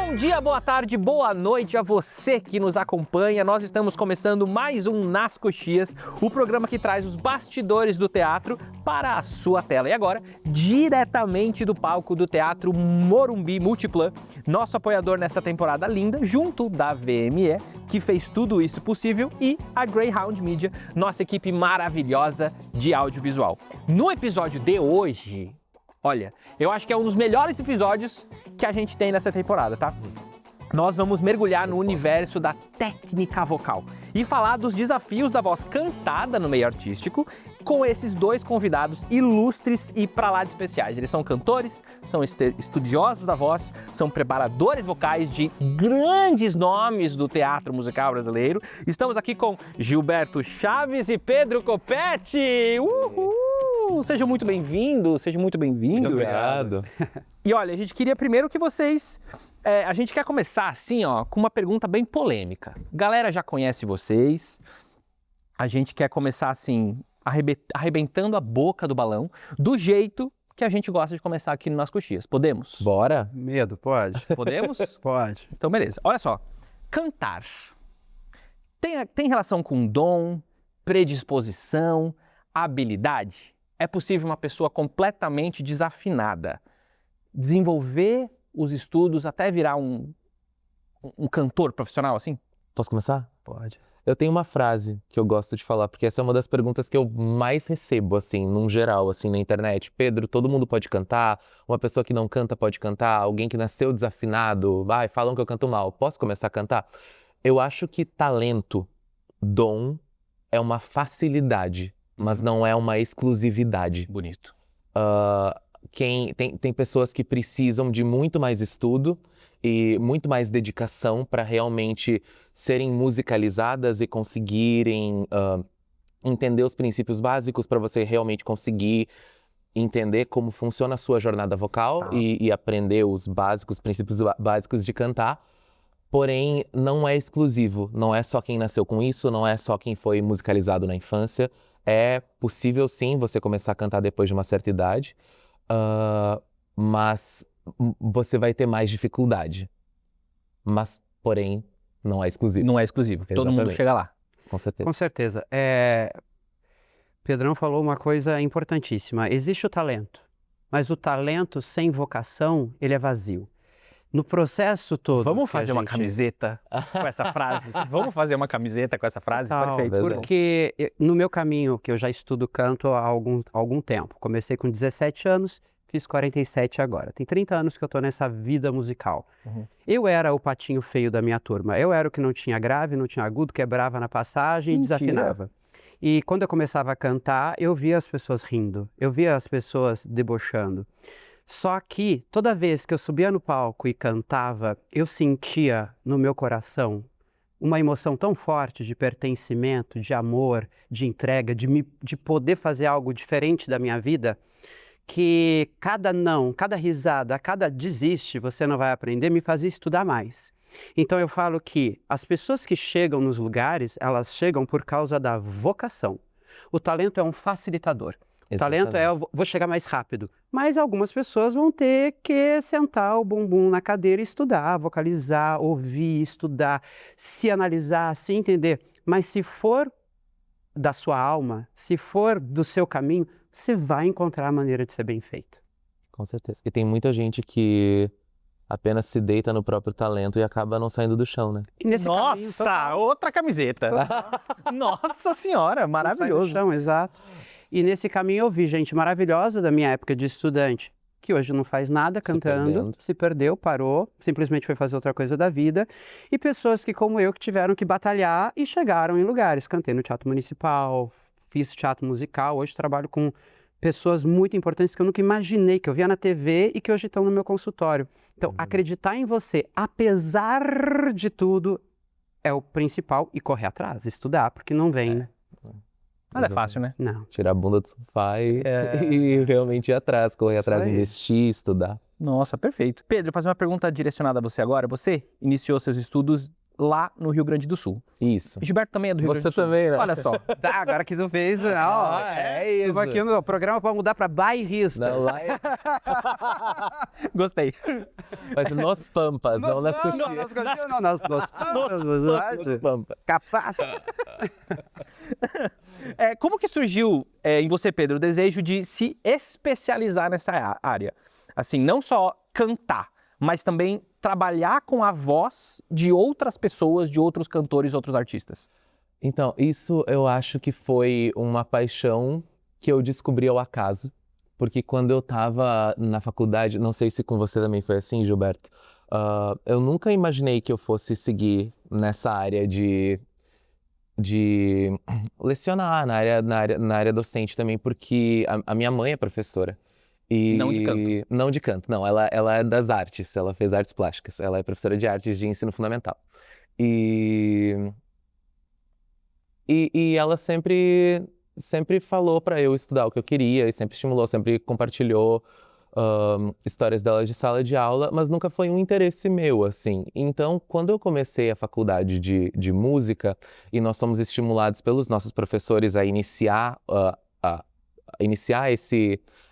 Bom dia, boa tarde, boa noite a você que nos acompanha. Nós estamos começando mais um Nas Coxias, o programa que traz os bastidores do teatro para a sua tela. E agora, diretamente do palco do Teatro Morumbi Multiplan, nosso apoiador nessa temporada linda, junto da VME, que fez tudo isso possível, e a Greyhound Media, nossa equipe maravilhosa de audiovisual. No episódio de hoje, olha, eu acho que é um dos melhores episódios que a gente tem nessa temporada, tá? Nós vamos mergulhar no universo da técnica vocal e falar dos desafios da voz cantada no meio artístico com esses dois convidados ilustres e pra lá de especiais. Eles são cantores, são estudiosos da voz, são preparadores vocais de grandes nomes do teatro musical brasileiro. Estamos aqui com Gilberto Chaves e Pedro Coppetti! Uhul! Sejam muito bem-vindos, sejam muito bem-vindos. Muito obrigado. E olha, a gente queria primeiro que vocês... a gente quer começar assim, ó, com uma pergunta bem polêmica. Galera já conhece vocês, a gente quer começar assim, arrebentando a boca do balão, do jeito que a gente gosta de começar aqui no Nas Coxias. Podemos? Bora? Medo, pode? Podemos? Pode. Então, beleza. Olha só, cantar tem relação com dom, predisposição, habilidade? É possível uma pessoa completamente desafinada desenvolver os estudos até virar um cantor profissional, assim? Posso começar? Pode. Eu tenho uma frase que eu gosto de falar, porque essa é uma das perguntas que eu mais recebo, assim, num geral, assim, na internet. Pedro, todo mundo pode cantar? Uma pessoa que não canta pode cantar? Alguém que nasceu desafinado? Falam que eu canto mal. Posso começar a cantar? Eu acho que talento, dom, é uma facilidade, mas não é uma exclusividade. Bonito. Tem pessoas que precisam de muito mais estudo e muito mais dedicação para realmente serem musicalizadas e conseguirem entender os princípios básicos para você realmente conseguir entender como funciona a sua jornada vocal e aprender os princípios básicos de cantar. Porém, não é exclusivo, não é só quem nasceu com isso, não é só quem foi musicalizado na infância. É possível sim você começar a cantar depois de uma certa idade. Mas você vai ter mais dificuldade. Mas, porém, não é exclusivo. Não é exclusivo. Todo mundo chega lá. Com certeza. Com certeza. Pedrão falou uma coisa importantíssima. Existe o talento, mas o talento sem vocação, ele é vazio. No processo todo... Vamos fazer uma camiseta com essa frase? Vamos fazer uma camiseta com essa frase? Perfeito. Porque no meu caminho, que eu já estudo canto há algum tempo, comecei com 17 anos, fiz 47 agora. Tem 30 anos que eu tô nessa vida musical. Uhum. Eu era o patinho feio da minha turma. Eu era o que não tinha grave, não tinha agudo, quebrava na passagem e desafinava. E quando eu começava a cantar, eu via as pessoas rindo, eu via as pessoas debochando. Só que toda vez que eu subia no palco e cantava, eu sentia no meu coração uma emoção tão forte de pertencimento, de amor, de entrega, de poder fazer algo diferente da minha vida, que cada não, cada risada, cada desiste, você não vai aprender, me fazia estudar mais. Então eu falo que as pessoas que chegam nos lugares, elas chegam por causa da vocação. O talento é um facilitador. O talento é, eu vou chegar mais rápido. Mas algumas pessoas vão ter que sentar o bumbum na cadeira e estudar, vocalizar, ouvir, estudar, se analisar, se entender. Mas se for da sua alma, se for do seu caminho, você vai encontrar a maneira de ser bem feito. Com certeza. E tem muita gente que apenas se deita no próprio talento e acaba não saindo do chão, né? E nesse caminho, outra camiseta. Nossa senhora, maravilhoso. Não sai do chão, exato. E nesse caminho eu vi gente maravilhosa da minha época de estudante, que hoje não faz nada cantando, se perdeu, parou, simplesmente foi fazer outra coisa da vida. E pessoas que, como eu, que tiveram que batalhar e chegaram em lugares. Cantei no Teatro Municipal, fiz teatro musical, hoje trabalho com pessoas muito importantes que eu nunca imaginei, que eu via na TV e que hoje estão no meu consultório. Então, acreditar em você, apesar de tudo, é o principal, e correr atrás, estudar, porque não vem... Nada é fácil, né? Não. Tirar a bunda do sofá e realmente ir atrás, correr atrás, aí. investir, estudar. Nossa, perfeito. Pedro, fazer uma pergunta direcionada a você agora. Você iniciou seus estudos lá no Rio Grande do Sul. Isso. Gilberto também é do Rio Grande do Sul. Você também, né? Olha só. Tá, agora que tu fez, É isso. Tava aqui o programa para mudar para bairristas. Não, lá é... Gostei. Mas nos Pampas, não nas Coxias. Não, nas Nos Pampas. Capaz. Como que surgiu em você, Pedro, o desejo de se especializar nessa área? Assim, não só cantar, mas também trabalhar com a voz de outras pessoas, de outros cantores, outros artistas. Então, isso eu acho que foi uma paixão que eu descobri ao acaso. Porque quando eu estava na faculdade, não sei se com você também foi assim, Gilberto, eu nunca imaginei que eu fosse seguir nessa área de lecionar, na área docente também, porque a minha mãe é professora. E... Não de canto. Não de canto, não. Ela é das artes, ela fez artes plásticas. Ela é professora de artes de ensino fundamental. E ela sempre falou para eu estudar o que eu queria, e sempre estimulou, sempre compartilhou histórias dela de sala de aula, mas nunca foi um interesse meu, assim. Então, quando eu comecei a faculdade de música, e nós somos estimulados pelos nossos professores a iniciar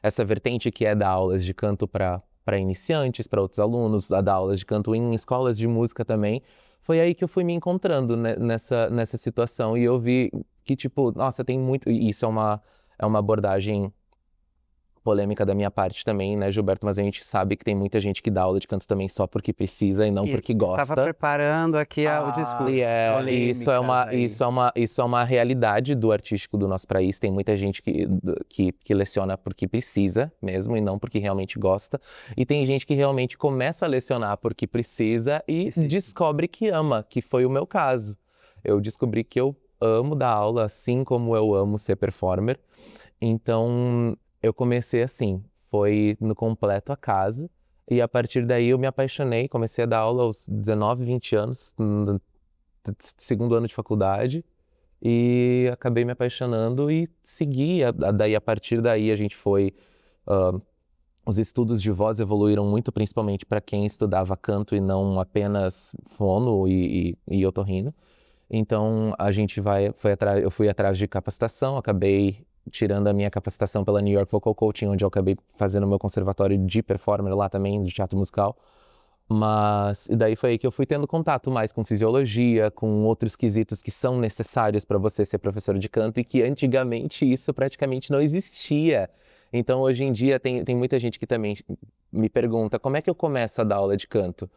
essa vertente que é dar aulas de canto para iniciantes, para outros alunos, a dar aulas de canto em escolas de música também, foi aí que eu fui me encontrando nessa situação. E eu vi que, tipo, nossa, tem muito... E isso é uma abordagem polêmica da minha parte também, né, Gilberto? Mas a gente sabe que tem muita gente que dá aula de canto também só porque precisa e não porque gosta. Estava preparando aqui o discurso. E isso é uma realidade do artístico do nosso país. Tem muita gente que leciona porque precisa mesmo e não porque realmente gosta. E tem gente que realmente começa a lecionar porque precisa e descobre que ama, que foi o meu caso. Eu descobri que eu amo dar aula assim como eu amo ser performer. Então... eu comecei assim, foi no completo acaso, e a partir daí eu me apaixonei, comecei a dar aula aos 19, 20 anos, no segundo ano de faculdade, e acabei me apaixonando e segui. Daí, a partir daí a gente foi... os estudos de voz evoluíram muito, principalmente para quem estudava canto e não apenas fono e otorrino. Então eu fui atrás de capacitação, acabei tirando a minha capacitação pela New York Vocal Coaching, onde eu acabei fazendo o meu conservatório de performer lá também, de teatro musical. Mas e daí foi aí que eu fui tendo contato mais com fisiologia, com outros quesitos que são necessários para você ser professor de canto e que antigamente isso praticamente não existia. Então hoje em dia tem muita gente que também me pergunta como é que eu começo a dar aula de canto?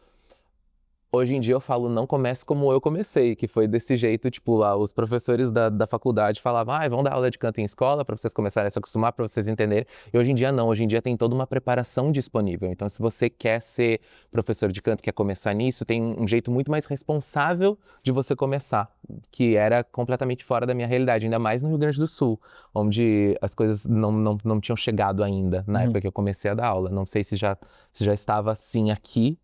Hoje em dia eu falo, não comece como eu comecei, que foi desse jeito, tipo, lá, os professores da faculdade falavam, vão dar aula de canto em escola para vocês começarem a se acostumar, para vocês entenderem. E hoje em dia não, hoje em dia tem toda uma preparação disponível. Então, se você quer ser professor de canto, quer começar nisso, tem um jeito muito mais responsável de você começar, que era completamente fora da minha realidade, ainda mais no Rio Grande do Sul, onde as coisas não tinham chegado ainda, na época que eu comecei a dar aula. Não sei se já estava assim aqui,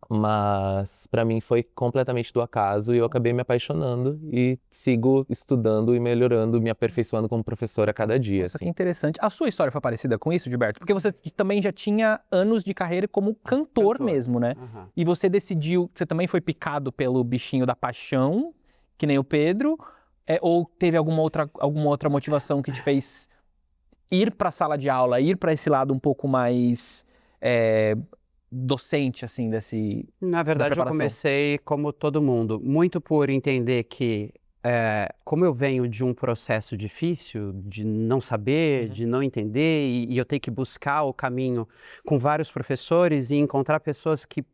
mas para mim foi completamente do acaso e eu acabei me apaixonando e sigo estudando e melhorando, me aperfeiçoando como professor a cada dia. Nossa, assim. que interessante. A sua história foi parecida com isso, Gilberto? Porque você também já tinha anos de carreira como cantor mesmo, né? Uhum. E você decidiu, você também foi picado pelo bichinho da paixão, que nem o Pedro, ou teve alguma outra motivação que te fez ir para a sala de aula, ir para esse lado um pouco mais... docente, assim, Na verdade, eu comecei como todo mundo, muito por entender que, como eu venho de um processo difícil, de não saber, de não entender, e eu tenho que buscar o caminho com vários professores e encontrar pessoas que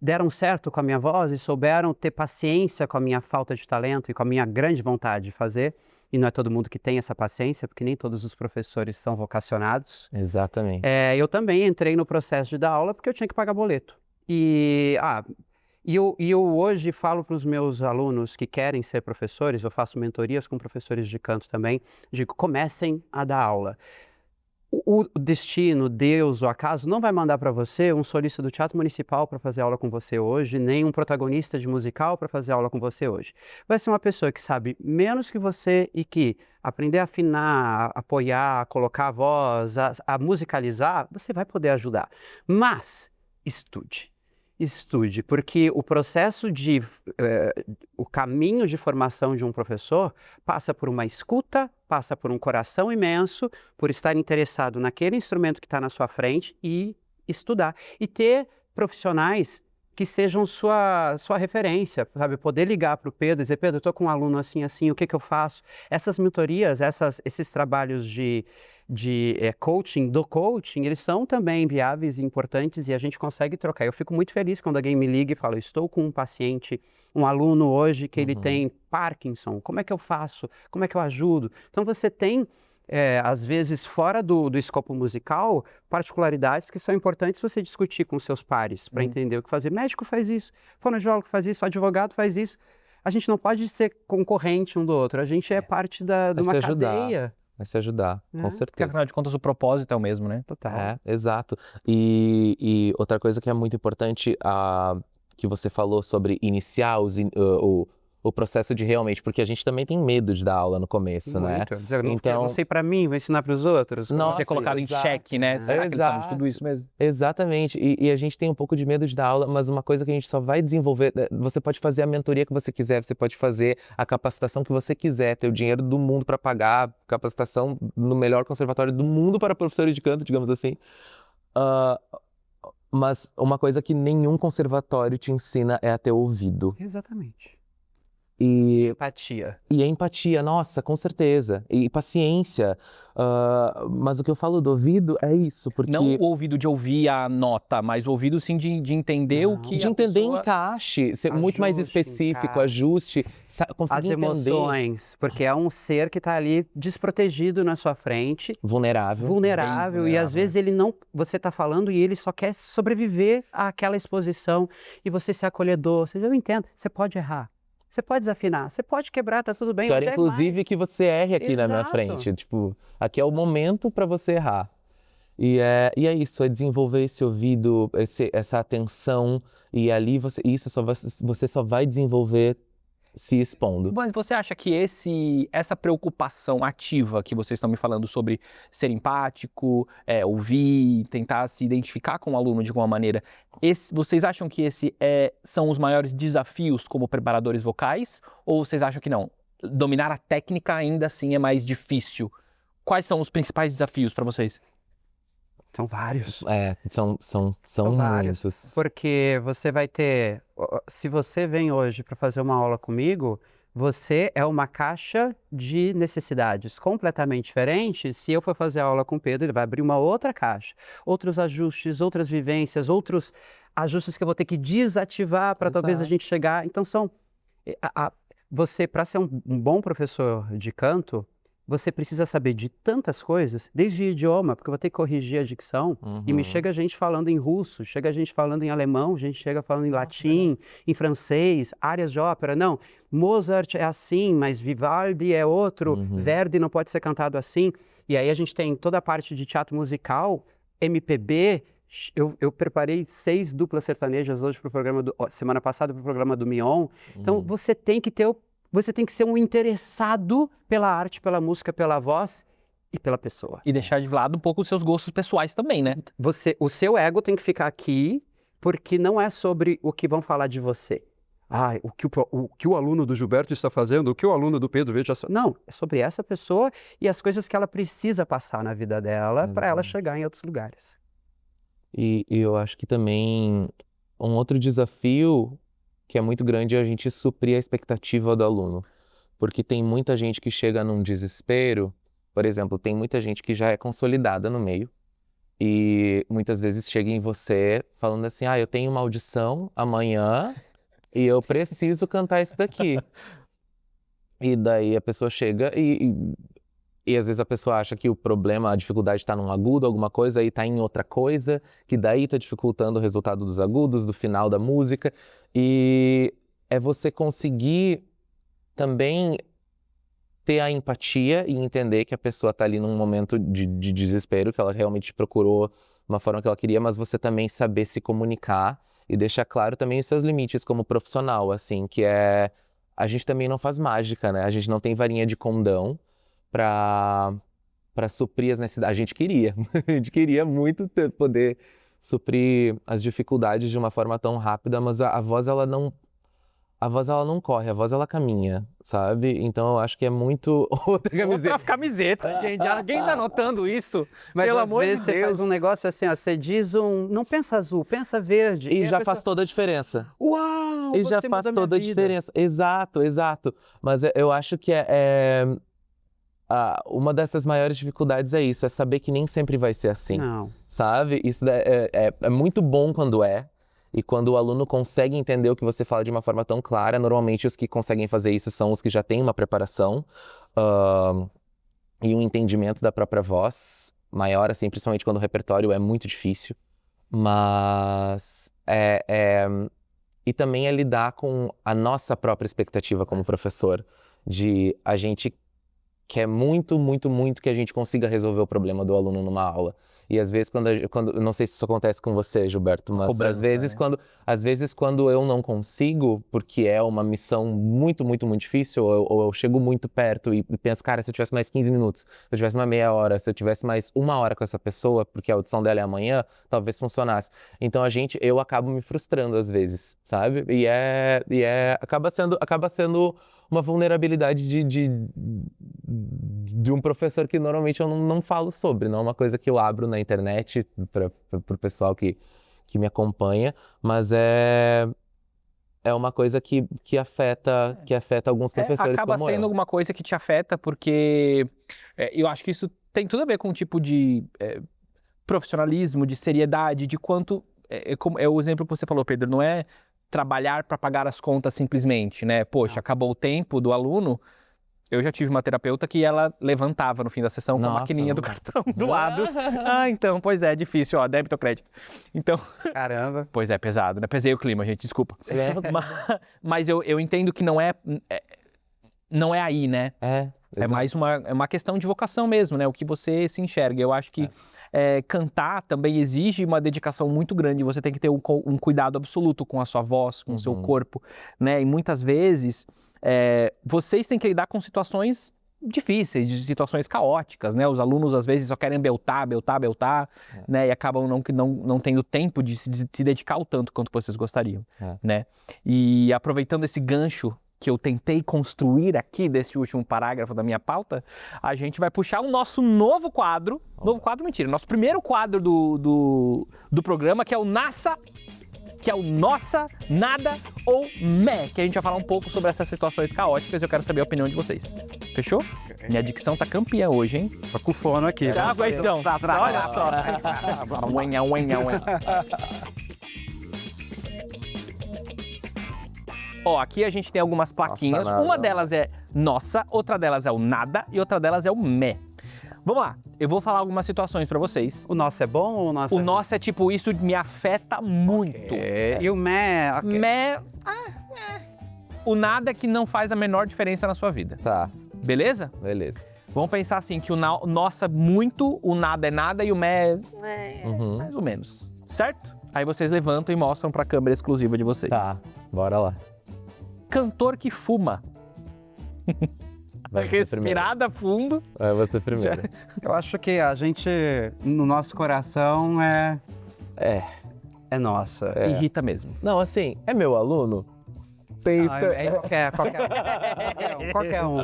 deram certo com a minha voz e souberam ter paciência com a minha falta de talento e com a minha grande vontade de fazer. E não é todo mundo que tem essa paciência, porque nem todos os professores são vocacionados. Exatamente. Eu também entrei no processo de dar aula porque eu tinha que pagar boleto. E eu hoje falo para os meus alunos que querem ser professores, eu faço mentorias com professores de canto também, digo, comecem a dar aula. O destino, Deus, o acaso não vai mandar para você um solista do Teatro Municipal para fazer aula com você hoje, nem um protagonista de musical para fazer aula com você hoje. Vai ser uma pessoa que sabe menos que você e que aprender a afinar, a apoiar, a colocar a voz, a musicalizar, você vai poder ajudar. Mas estude. estude, porque o processo o caminho de formação de um professor passa por uma escuta, passa por um coração imenso, por estar interessado naquele instrumento que está na sua frente e estudar. E ter profissionais que sejam sua referência, sabe? Poder ligar para o Pedro e dizer, Pedro, eu estou com um aluno assim, assim, o que eu faço? Essas mentorias, esses trabalhos de coaching, eles são também viáveis e importantes e a gente consegue trocar. Eu fico muito feliz quando alguém me liga e fala, estou com um paciente, um aluno hoje que ele tem Parkinson, como é que eu faço? Como é que eu ajudo? Então você tem, às vezes, fora do escopo musical, particularidades que são importantes você discutir com seus pares para entender o que fazer. Médico faz isso, fonoaudiólogo faz isso, advogado faz isso. A gente não pode ser concorrente um do outro, a gente é parte de uma cadeia. Vai se ajudar, com Porque, certeza. afinal de contas, o propósito é o mesmo, né? Total. Exato. E outra coisa que é muito importante, que você falou sobre iniciar o processo de realmente, porque a gente também tem medo de dar aula no começo, né? Dizer, não, Então, não sei para mim, vou ensinar para os outros. Nossa, Ser colocado em exato. xeque, né? Será que eles sabem de tudo isso mesmo? Exatamente. E a gente tem um pouco de medo de dar aula, mas uma coisa que a gente só vai desenvolver, você pode fazer a mentoria que você quiser, você pode fazer a capacitação que você quiser, ter o dinheiro do mundo para pagar, capacitação no melhor conservatório do mundo para professores de canto, digamos assim. Mas uma coisa que nenhum conservatório te ensina é a ter ouvido. Exatamente. E Empatia. E a empatia, nossa, com certeza. E paciência. Mas o que eu falo do ouvido é isso, porque... Não o ouvido de ouvir a nota, mas o ouvido, sim, de entender o que De a entender pessoa... encaixe, ser muito mais Ajuste, específico, encaixe. ajuste, conseguir As entender. emoções, porque é um ser que está ali desprotegido na sua frente, Vulnerável. vulnerável, bem e às vulnerável. vezes ele não, você está falando e ele só quer sobreviver àquela exposição e você ser acolhedor, eu entendo, você pode errar, você pode desafinar, você pode quebrar, tá tudo bem. Quero, onde é inclusive, mais? que você erre aqui na minha Exato. frente. Tipo, aqui é o momento para você errar. E é isso, é desenvolver esse ouvido, essa atenção, e ali você só vai desenvolver se expondo. Mas você acha que essa preocupação ativa que vocês estão me falando sobre ser empático, ouvir, tentar se identificar com o aluno de alguma maneira, vocês acham que são os maiores desafios como preparadores vocais? Ou vocês acham que não? Dominar a técnica ainda assim é mais difícil? Quais são os principais desafios para vocês? São vários. São vários. muitos. Porque você vai ter, se você vem hoje para fazer uma aula comigo, você é uma caixa de necessidades completamente diferentes. Se eu for fazer a aula com o Pedro, ele vai abrir uma outra caixa. Outros ajustes, outras vivências, outros ajustes que eu vou ter que desativar para talvez a gente chegar. Então você, para ser um bom professor de canto, você precisa saber de tantas coisas, desde idioma, porque eu vou ter que corrigir a dicção, e me chega gente falando em russo, chega gente falando em alemão, gente chega falando em latim, em francês, áreas de ópera. Não, Mozart é assim, mas Vivaldi é outro, Verdi não pode ser cantado assim. E aí a gente tem toda a parte de teatro musical, MPB. Eu preparei 6 duplas sertanejas hoje para o programa semana passada para o programa do Mion. Então você tem que ser um interessado pela arte, pela música, pela voz e pela pessoa. E deixar de lado um pouco os seus gostos pessoais também, né? O seu ego tem que ficar aqui, porque não é sobre o que vão falar de você. O que o aluno do Gilberto está fazendo, o que o aluno do Pedro veja. Não, é sobre essa pessoa e as coisas que ela precisa passar na vida dela para ela chegar em outros lugares. E eu acho que também um outro desafio que é muito grande é a gente suprir a expectativa do aluno. Porque tem muita gente que chega num desespero, por exemplo, tem muita gente que já é consolidada no meio e muitas vezes chega em você falando assim, eu tenho uma audição amanhã e eu preciso cantar isso daqui. E daí a pessoa chega e às vezes a pessoa acha que o problema, a dificuldade está num agudo, alguma coisa, e está em outra coisa, que daí está dificultando o resultado dos agudos, do final da música. E é você conseguir também ter a empatia e entender que a pessoa está ali num momento de desespero, que ela realmente procurou uma forma que ela queria, mas você também saber se comunicar e deixar claro também os seus limites como profissional, assim, que a gente também não faz mágica, né? A gente não tem varinha de condão para suprir as necessidades. A gente queria muito poder suprir as dificuldades de uma forma tão rápida, mas a voz ela não corre, a voz ela caminha, sabe? Então eu acho que é muito outra camiseta. Outra camiseta, gente. Alguém tá notando isso? Mas Pelo às amor de vezes você Deus. faz um negócio assim, ó, você diz não pensa azul, pensa verde. E a já pessoa, faz toda a diferença. uau, E já você faz muda minha toda a vida. diferença. Exato, exato. Mas eu acho que uma dessas maiores dificuldades é isso, é saber que nem sempre vai ser assim, Não. sabe? Isso é muito bom quando e quando o aluno consegue entender o que você fala de uma forma tão clara. Normalmente os que conseguem fazer isso são os que já têm uma preparação e um entendimento da própria voz maior, assim, principalmente quando o repertório é muito difícil. Mas e também é lidar com a nossa própria expectativa como professor, de a gente quer muito, muito, muito que a gente consiga resolver o problema do aluno numa aula. E às vezes quando não sei se isso acontece com você, Gilberto, mas Cobrança, às vezes quando eu não consigo, porque é uma missão muito, muito, muito difícil, ou eu chego muito perto e penso, cara, se eu tivesse mais 15 minutos, se eu tivesse uma meia hora, se eu tivesse mais 1 hora com essa pessoa, porque a audição dela é amanhã, talvez funcionasse. Então eu acabo me frustrando às vezes, sabe? Acaba sendo uma vulnerabilidade de um professor que normalmente eu não falo sobre, não é uma coisa que eu abro na internet para o pessoal que me acompanha, mas é uma coisa que afeta alguns professores Acaba como sendo eu. alguma coisa que te afeta, porque eu acho que isso tem tudo a ver com um tipo de profissionalismo, de seriedade, de quanto... como é o exemplo que você falou, Pedro, não é trabalhar para pagar as contas simplesmente, né? Poxa, acabou o tempo do aluno. Eu já tive uma terapeuta que ela levantava no fim da sessão com a maquininha do cartão do lado. Então, pois é difícil, ó, débito ou crédito. Então, Caramba. pois é, pesado, né? Pesei o clima, gente, desculpa. Mas eu entendo que não é aí, né? É mais uma questão de vocação mesmo, né? O que você se enxerga. Eu acho que cantar também exige uma dedicação muito grande. Você tem que ter um cuidado absoluto com a sua voz, com o seu corpo, né? E muitas vezes vocês têm que lidar com situações difíceis, de situações caóticas, né? Os alunos às vezes só querem beltar, né? E acabam não tendo tempo de se dedicar o tanto quanto vocês gostariam, né? E aproveitando esse gancho que eu tentei construir aqui desse último parágrafo da minha pauta, a gente vai puxar o nosso novo quadro. Novo quadro, mentira. Nosso primeiro quadro do programa, que é o Nossa, Nada ou Mé, que a gente vai falar um pouco sobre essas situações caóticas e eu quero saber a opinião de vocês. Fechou? Minha dicção tá campeã hoje, hein? Tô com fono aqui. Então, olha só. Uenha. Ó, aqui a gente tem algumas plaquinhas. Nossa, Uma delas é nossa, outra delas é o nada e outra delas é o mé. Vamos lá, eu vou falar algumas situações pra vocês. O nosso é bom ou o nosso O nosso é tipo, isso me afeta muito. E o mé... ok. Mé... O nada é que não faz a menor diferença na sua vida. Tá, Beleza? beleza. Vamos pensar assim, que o nossa muito, o nada é nada e o mé mais ou menos. Certo? Aí vocês levantam e mostram pra câmera exclusiva de vocês. Tá, bora lá. Cantor que fuma. Vai você primeiro. Respirada fundo. Vai você primeiro. Eu acho que a gente, no nosso coração, é nossa. Irrita mesmo. Não, assim, é meu aluno? Tem isso. Qualquer um.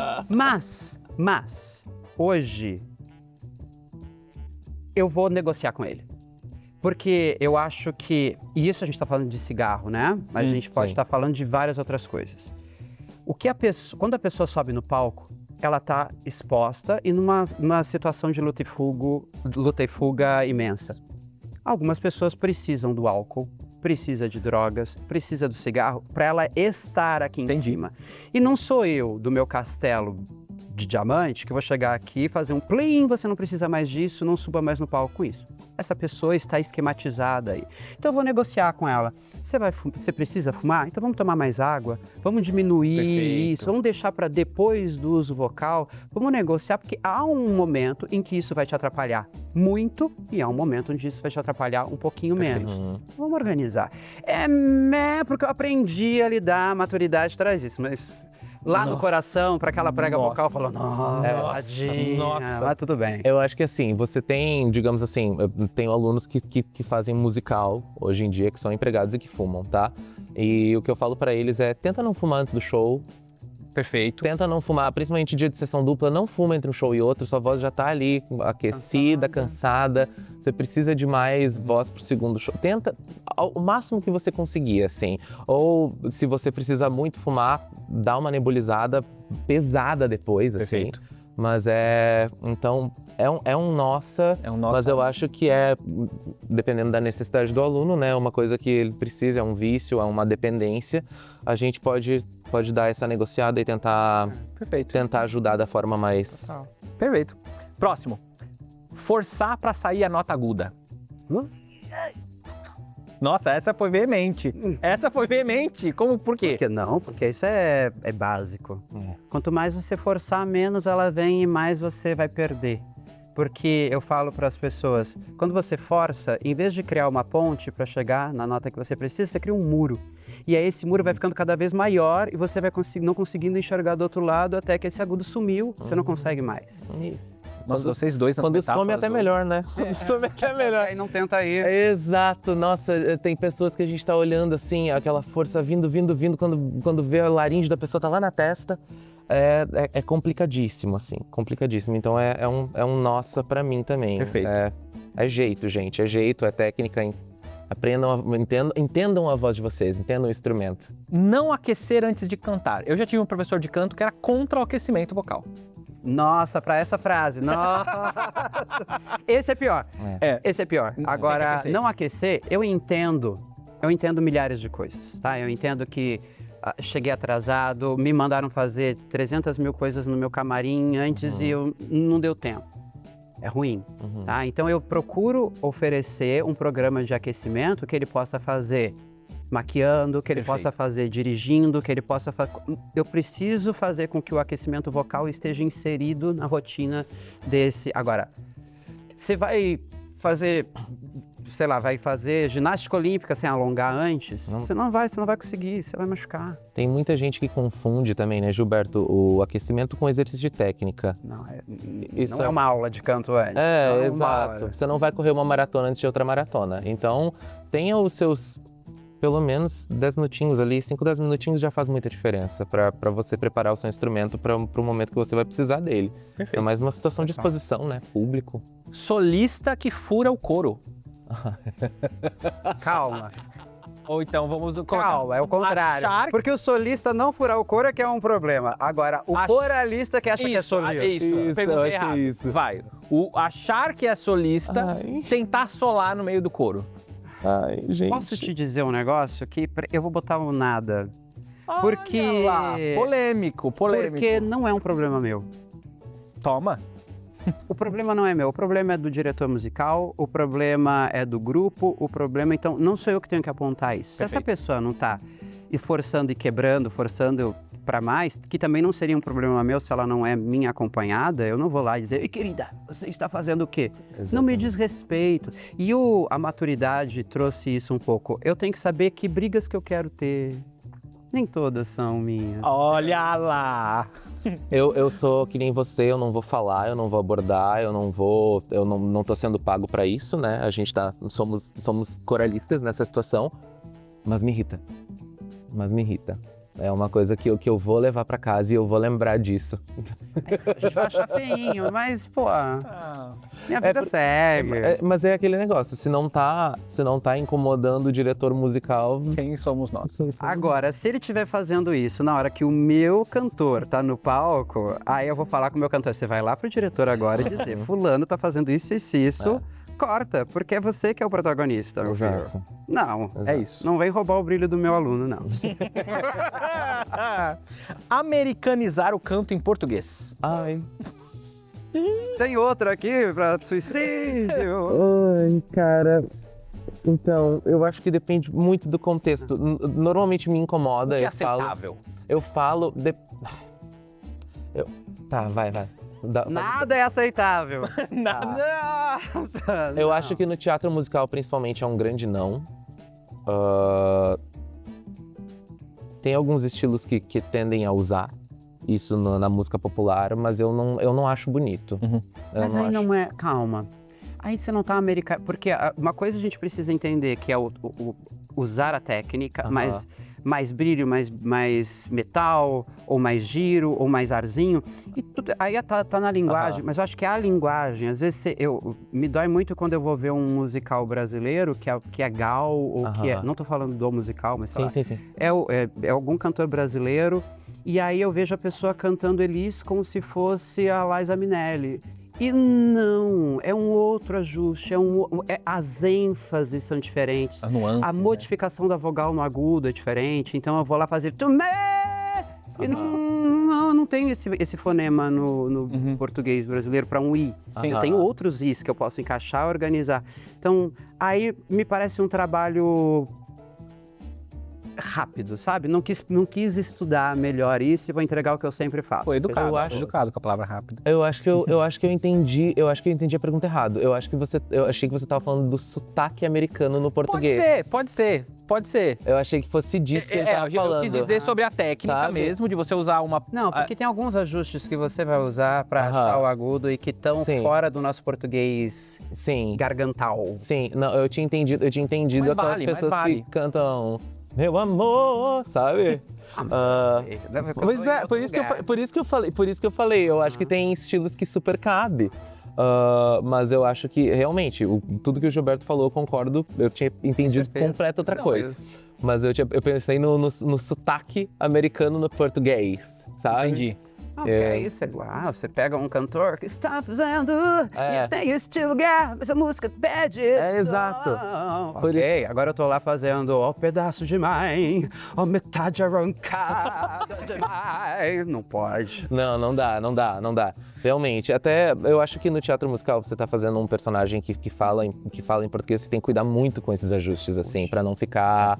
Mas, hoje, eu vou negociar com ele. Porque eu acho que, e isso a gente está falando de cigarro, né? Mas a gente pode estar falando de várias outras coisas. Quando a pessoa sobe no palco, ela está exposta e numa situação de luta e fuga imensa. Algumas pessoas precisam do álcool, precisa de drogas, precisa do cigarro para ela estar aqui em cima. E não sou eu, do meu castelo de diamante, que vou chegar aqui e fazer um plim, você não precisa mais disso, não suba mais no palco com isso. Essa pessoa está esquematizada aí. Então eu vou negociar com ela. Você precisa fumar? Então vamos tomar mais água, vamos diminuir isso, vamos deixar para depois do uso vocal, vamos negociar, porque há um momento em que isso vai te atrapalhar muito e há um momento onde isso vai te atrapalhar um pouquinho menos. Vamos organizar. Porque eu aprendi a lidar, a maturidade traz isso, lá no coração, para aquela prega Nossa. vocal, falou, nossa, tadinha, Nossa. mas tudo bem. Eu acho que assim, você tem, digamos assim, eu tenho alunos que fazem musical hoje em dia, que são empregados e que fumam, tá? E o que eu falo pra eles é, tenta não fumar antes do show, Perfeito. tenta não fumar, principalmente dia de sessão dupla, não fuma entre um show e outro, sua voz já tá ali aquecida, cansada, você precisa de mais voz pro segundo show. Tenta o máximo que você conseguir, assim. Ou se você precisa muito fumar, dá uma nebulizada pesada depois, assim. Perfeito. Mas então, é um nossa, É um nossa. mas eu acho que dependendo da necessidade do aluno, né, uma coisa que ele precisa, é um vício, é uma dependência, a gente pode dar essa negociada e tentar ajudar da forma mais... Perfeito. Próximo. Forçar pra sair a nota aguda. Nossa, essa foi veemente. Essa foi veemente. Por quê? Porque não, porque isso é básico. Quanto mais você forçar, menos ela vem e mais você vai perder. Porque eu falo para as pessoas, quando você força, em vez de criar uma ponte para chegar na nota que você precisa, você cria um muro. E aí esse muro vai ficando cada vez maior e você vai não conseguindo enxergar do outro lado até que esse agudo sumiu, você não consegue mais. Mas vocês dois... Quando some até melhor, né? Quando some até melhor. Aí não tenta ir. Exato, nossa, tem pessoas que a gente tá olhando assim, aquela força vindo, quando vê a laringe da pessoa tá lá na testa, é complicadíssimo, assim, complicadíssimo. Então é um nossa pra mim também. Perfeito. É jeito, gente, é jeito, é técnica, entendam a voz de vocês, entendam o instrumento. Não aquecer antes de cantar. Eu já tive um professor de canto que era contra o aquecimento vocal. Nossa, pra essa frase, nossa. Esse é pior. Esse é pior. Agora, aquecer. não aquecer, eu entendo milhares de coisas, tá? Eu entendo que cheguei atrasado, me mandaram fazer 300 mil coisas no meu camarim antes e não deu tempo. É ruim, tá? Então eu procuro oferecer um programa de aquecimento que ele possa fazer maquiando, que ele possa fazer dirigindo, que ele possa fazer... Eu preciso fazer com que o aquecimento vocal esteja inserido na rotina desse... Agora, você vai fazer, sei lá, vai fazer ginástica olímpica sem alongar antes, você não vai conseguir, você vai machucar. Tem muita gente que confunde também, né, Gilberto, o aquecimento com exercício de técnica. Não, Isso não é uma aula de canto antes. Exato. Você não vai correr uma maratona antes de outra maratona. Então, tenha os seus... Pelo menos 10 minutinhos ali, 5, 10 minutinhos já faz muita diferença para você preparar o seu instrumento para o momento que você vai precisar dele. Perfeito. É mais uma situação de exposição, né? Público. Solista que fura o coro. Calma. Ou então vamos colocar... Calma, é o contrário. Achar... Porque o solista não furar o coro é que é um problema. Agora, o coralista que acha que é solista. Isso, perguntei errado. isso. Vai. O achar que é solista, Ai. tentar solar no meio do coro. Ai, gente. Posso te dizer um negócio que eu vou botar um nada. Porque... Olha lá, polêmico. Porque não é um problema meu. Toma. O problema não é meu, o problema é do diretor musical, o problema é do grupo, o problema... Então, não sou eu que tenho que apontar isso. Se essa pessoa não tá forçando e quebrando, forçando para mais, que também não seria um problema meu se ela não é minha acompanhada, eu não vou lá dizer, ei, querida, você está fazendo o quê? Exatamente. Não me diz respeito. E a maturidade trouxe isso um pouco. Eu tenho que saber que brigas que eu quero ter. Nem todas são minhas. Olha lá. Eu sou que nem você, eu não vou falar, eu não vou abordar, eu não tô sendo pago para isso, né? A gente somos coralistas nessa situação, mas me irrita. É uma coisa que eu vou levar para casa e eu vou lembrar disso. A gente vai achar feinho, mas, pô, minha vida segue. Mas é aquele negócio, se não tá incomodando o diretor musical... Quem somos nós? Agora, se ele estiver fazendo isso na hora que o meu cantor tá no palco, aí eu vou falar com o meu cantor, você vai lá pro diretor agora e dizer, fulano tá fazendo isso, corta, porque é você que é o protagonista, meu filho. Exato. Não, É isso. não vem roubar o brilho do meu aluno, não. Americanizar o canto em português. Ai, Tem outro aqui pra suicídio. Ai, cara. Então, eu acho que depende muito do contexto. Normalmente me incomoda, O que é eu falo. aceitável? Eu falo. Tá, vai. Nada é aceitável. Nada. Nossa, Eu não. acho que no teatro musical, principalmente, é um grande não. Tem alguns estilos que tendem a usar, isso na música popular, mas eu não acho bonito. Eu Mas aí acho. não é... Calma. Aí você não tá americano... Porque uma coisa a gente precisa entender, que é usar a técnica, Aham. mais brilho, mais metal, ou mais giro, ou mais arzinho. E tudo, aí tá na linguagem, mas eu acho que a linguagem, às vezes me dói muito quando eu vou ver um musical brasileiro, que é Gal, ou que é... Aham. Não tô falando do musical, mas sei lá. Sim. É algum cantor brasileiro, e aí eu vejo a pessoa cantando Elis como se fosse a Liza Minnelli. E não, é um outro ajuste, as ênfases são diferentes. As nuances, A modificação da vogal no agudo é diferente, então eu vou lá fazer tumé, e não tem esse fonema no português brasileiro para um i. Sim. Eu tenho outros is que eu posso encaixar, organizar. Então, aí me parece um trabalho rápido, sabe? Não quis estudar melhor isso e vou entregar o que eu sempre faço. Foi educado, Eu acho- educado com a palavra rápida. Eu acho que eu entendi a pergunta errado. Eu achei que você estava falando do sotaque americano no português. Pode ser. Eu achei que fosse disso que ele estava eu falando. quis dizer sobre a técnica Sabe? mesmo, de você usar uma... Não, porque tem alguns ajustes que você vai usar para Aham. achar o agudo e que estão Sim. fora do nosso português Sim. gargantal. Sim, não, eu tinha entendido Mas aquelas vale, mas pessoas vale. que cantam Meu amor, sabe? Pois é, por isso que eu falei, eu acho que tem estilos que super cabe. Mas eu acho que, realmente, tudo que o Gilberto falou, eu concordo, eu tinha entendido completa outra coisa. Mas eu pensei no sotaque americano no português, sabe? Entendi. Porque é isso, você pega um cantor que está fazendo, É. e tem este lugar, mas a música pede isso. É, exato. Por Ok, agora eu tô lá fazendo ó pedaço de mãe, ó metade arrancada demais. Não pode. Não dá. Realmente, até eu acho que no teatro musical você tá fazendo um personagem que fala em português, você tem que cuidar muito com esses ajustes, assim, pra não ficar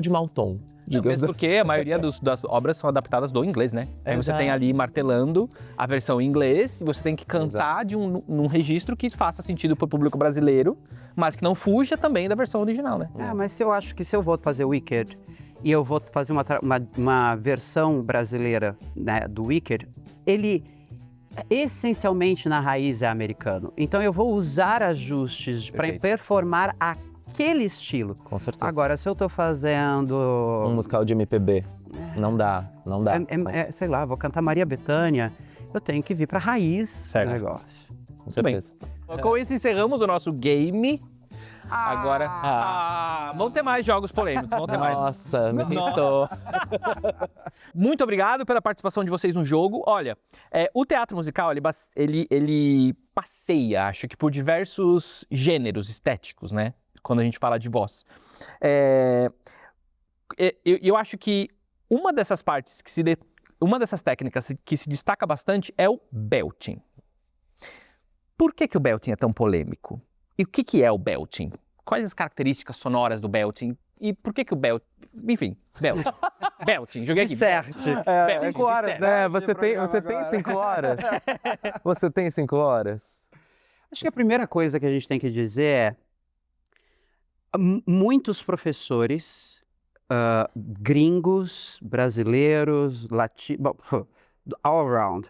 de mau tom. Não, mesmo porque a maioria das obras são adaptadas do inglês, né? Aí você tem ali martelando a versão em inglês, e você tem que cantar num registro que faça sentido pro público brasileiro, mas que não fuja também da versão original, né? Mas eu acho que se eu vou fazer Wicked e eu vou fazer uma versão brasileira, né, do Wicked, ele essencialmente na raiz é americano. Então eu vou usar ajustes para Perfeito. performar aquele estilo. Com certeza. Agora, se eu tô fazendo... Um musical de MPB, não dá. sei lá, vou cantar Maria Bethânia, eu tenho que vir pra raiz do negócio. Com certeza. Com isso encerramos o nosso game. Agora, vão ter mais jogos polêmicos, vão ter mais. Nossa, me irritou. Muito obrigado pela participação de vocês no jogo. Olha, o teatro musical, ele passeia, acho que por diversos gêneros estéticos, né? Quando a gente fala de voz. Eu acho que uma dessas partes uma dessas técnicas que se destaca bastante é o belting. Por que o belting é tão polêmico? E o que é o belting? Quais as características sonoras do belting? E por que o belting... Enfim, belting. Belting, joguei aqui. Disserte. 5 horas, né? Você tem 5 horas? Você tem 5 horas? Acho que a primeira coisa que a gente tem que dizer é muitos professores gringos, brasileiros, latinos, all around,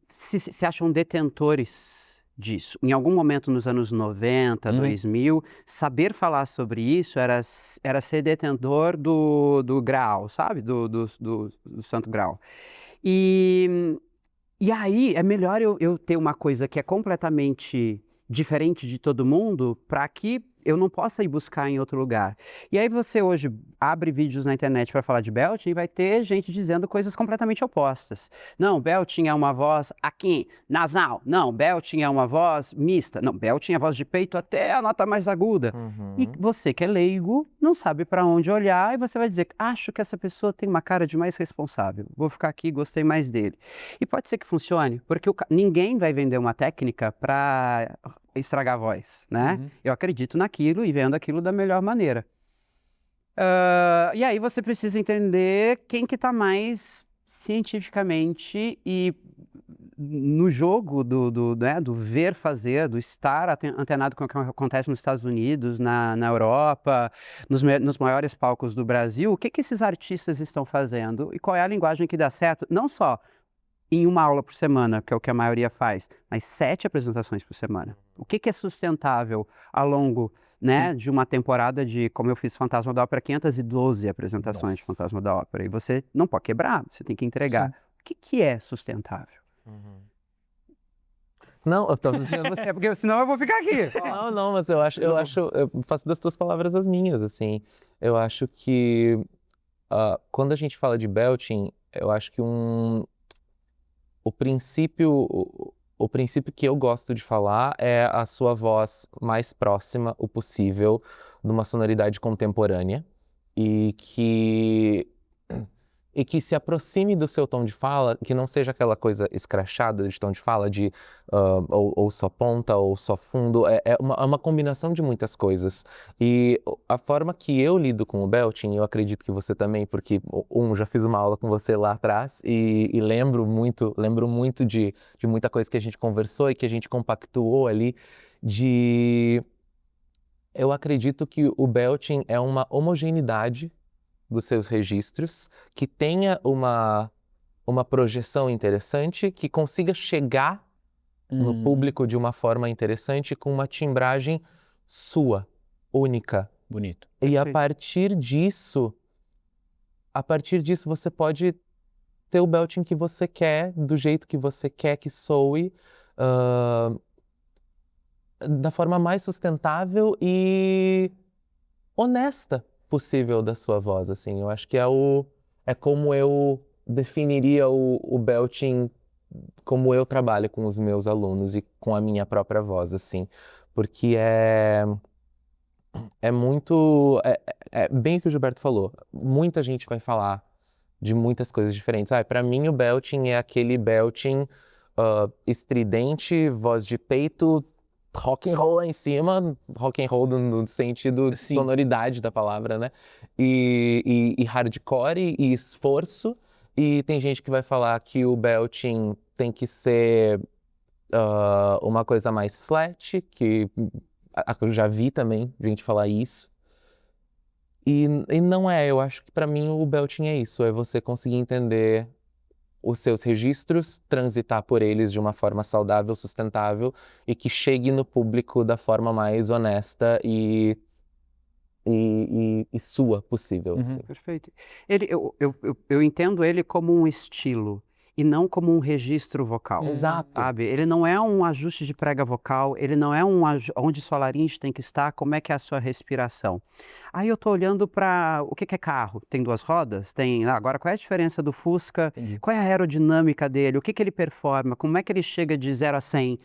se acham detentores disso. Em algum momento nos anos 90, 2000, saber falar sobre isso era ser detentor do grau, sabe? Do santo grau. E aí é melhor eu ter uma coisa que é completamente diferente de todo mundo para que eu não possa ir buscar em outro lugar. E aí você hoje abre vídeos na internet para falar de belting e vai ter gente dizendo coisas completamente opostas. Não, belting é uma voz aqui, nasal. Não, belting é uma voz mista. Não, belting é voz de peito até a nota mais aguda. E você que é leigo não sabe para onde olhar e você vai dizer, acho que essa pessoa tem uma cara de mais responsável. Vou ficar aqui, gostei mais dele. E pode ser que funcione, porque ninguém vai vender uma técnica para estragar a voz, né? Eu acredito naquilo e vendo aquilo da melhor maneira. E aí você precisa entender quem que está mais cientificamente e no jogo né, do ver fazer, do estar antenado com o que acontece nos Estados Unidos, na Europa, nos maiores palcos do Brasil, o que esses artistas estão fazendo e qual é a linguagem que dá certo, não só em uma aula por semana, que é o que a maioria faz, mas 7 apresentações por semana. O que é sustentável ao longo, né, de uma temporada de, como eu fiz Fantasma da Ópera, 512 apresentações de Fantasma da Ópera. E você não pode quebrar, você tem que entregar. Sim. O que é sustentável? Não, eu tô dizendo você, porque senão eu vou ficar aqui. Não, mas eu faço das tuas palavras as minhas, assim. Eu acho que quando a gente fala de belting, eu acho que o princípio que eu gosto de falar é a sua voz mais próxima o possível de uma sonoridade contemporânea e que se aproxime do seu tom de fala, que não seja aquela coisa escrachada de tom de fala, de ou só ponta ou só fundo, é uma combinação de muitas coisas. E a forma que eu lido com o belting, eu acredito que você também, porque já fiz uma aula com você lá atrás e lembro muito de muita coisa que a gente conversou e que a gente compactuou ali, eu acredito que o belting é uma homogeneidade dos seus registros, que tenha uma projeção interessante, que consiga chegar no público de uma forma interessante, com uma timbragem sua, única. Bonito. E a partir disso você pode ter o belting que você quer, do jeito que você quer que soe, da forma mais sustentável e honesta possível da sua voz, assim. Eu acho que é como eu definiria o belting, como eu trabalho com os meus alunos e com a minha própria voz, assim. Porque é bem o que o Gilberto falou. Muita gente vai falar de muitas coisas diferentes. Para mim o belting é aquele belting estridente, voz de peito, rock and roll lá em cima, rock and roll no sentido de sonoridade da palavra, né? E hardcore e esforço. E tem gente que vai falar que o belting tem que ser uma coisa mais flat, que eu já vi também gente falar isso. E não é, eu acho que para mim o belting é isso, é você conseguir entender os seus registros, transitar por eles de uma forma saudável, sustentável e que chegue no público da forma mais honesta e sua possível. Assim. Perfeito. Eu entendo ele como um estilo e não como um registro vocal. Exato. Sabe? Ele não é um ajuste de prega vocal, ele não é onde sua laringe tem que estar, como é que é a sua respiração. Aí eu tô olhando para o que é carro? Tem 2 rodas? Agora, qual é a diferença do Fusca? Entendi. Qual é a aerodinâmica dele? O que ele performa? Como é que ele chega de 0 a 100?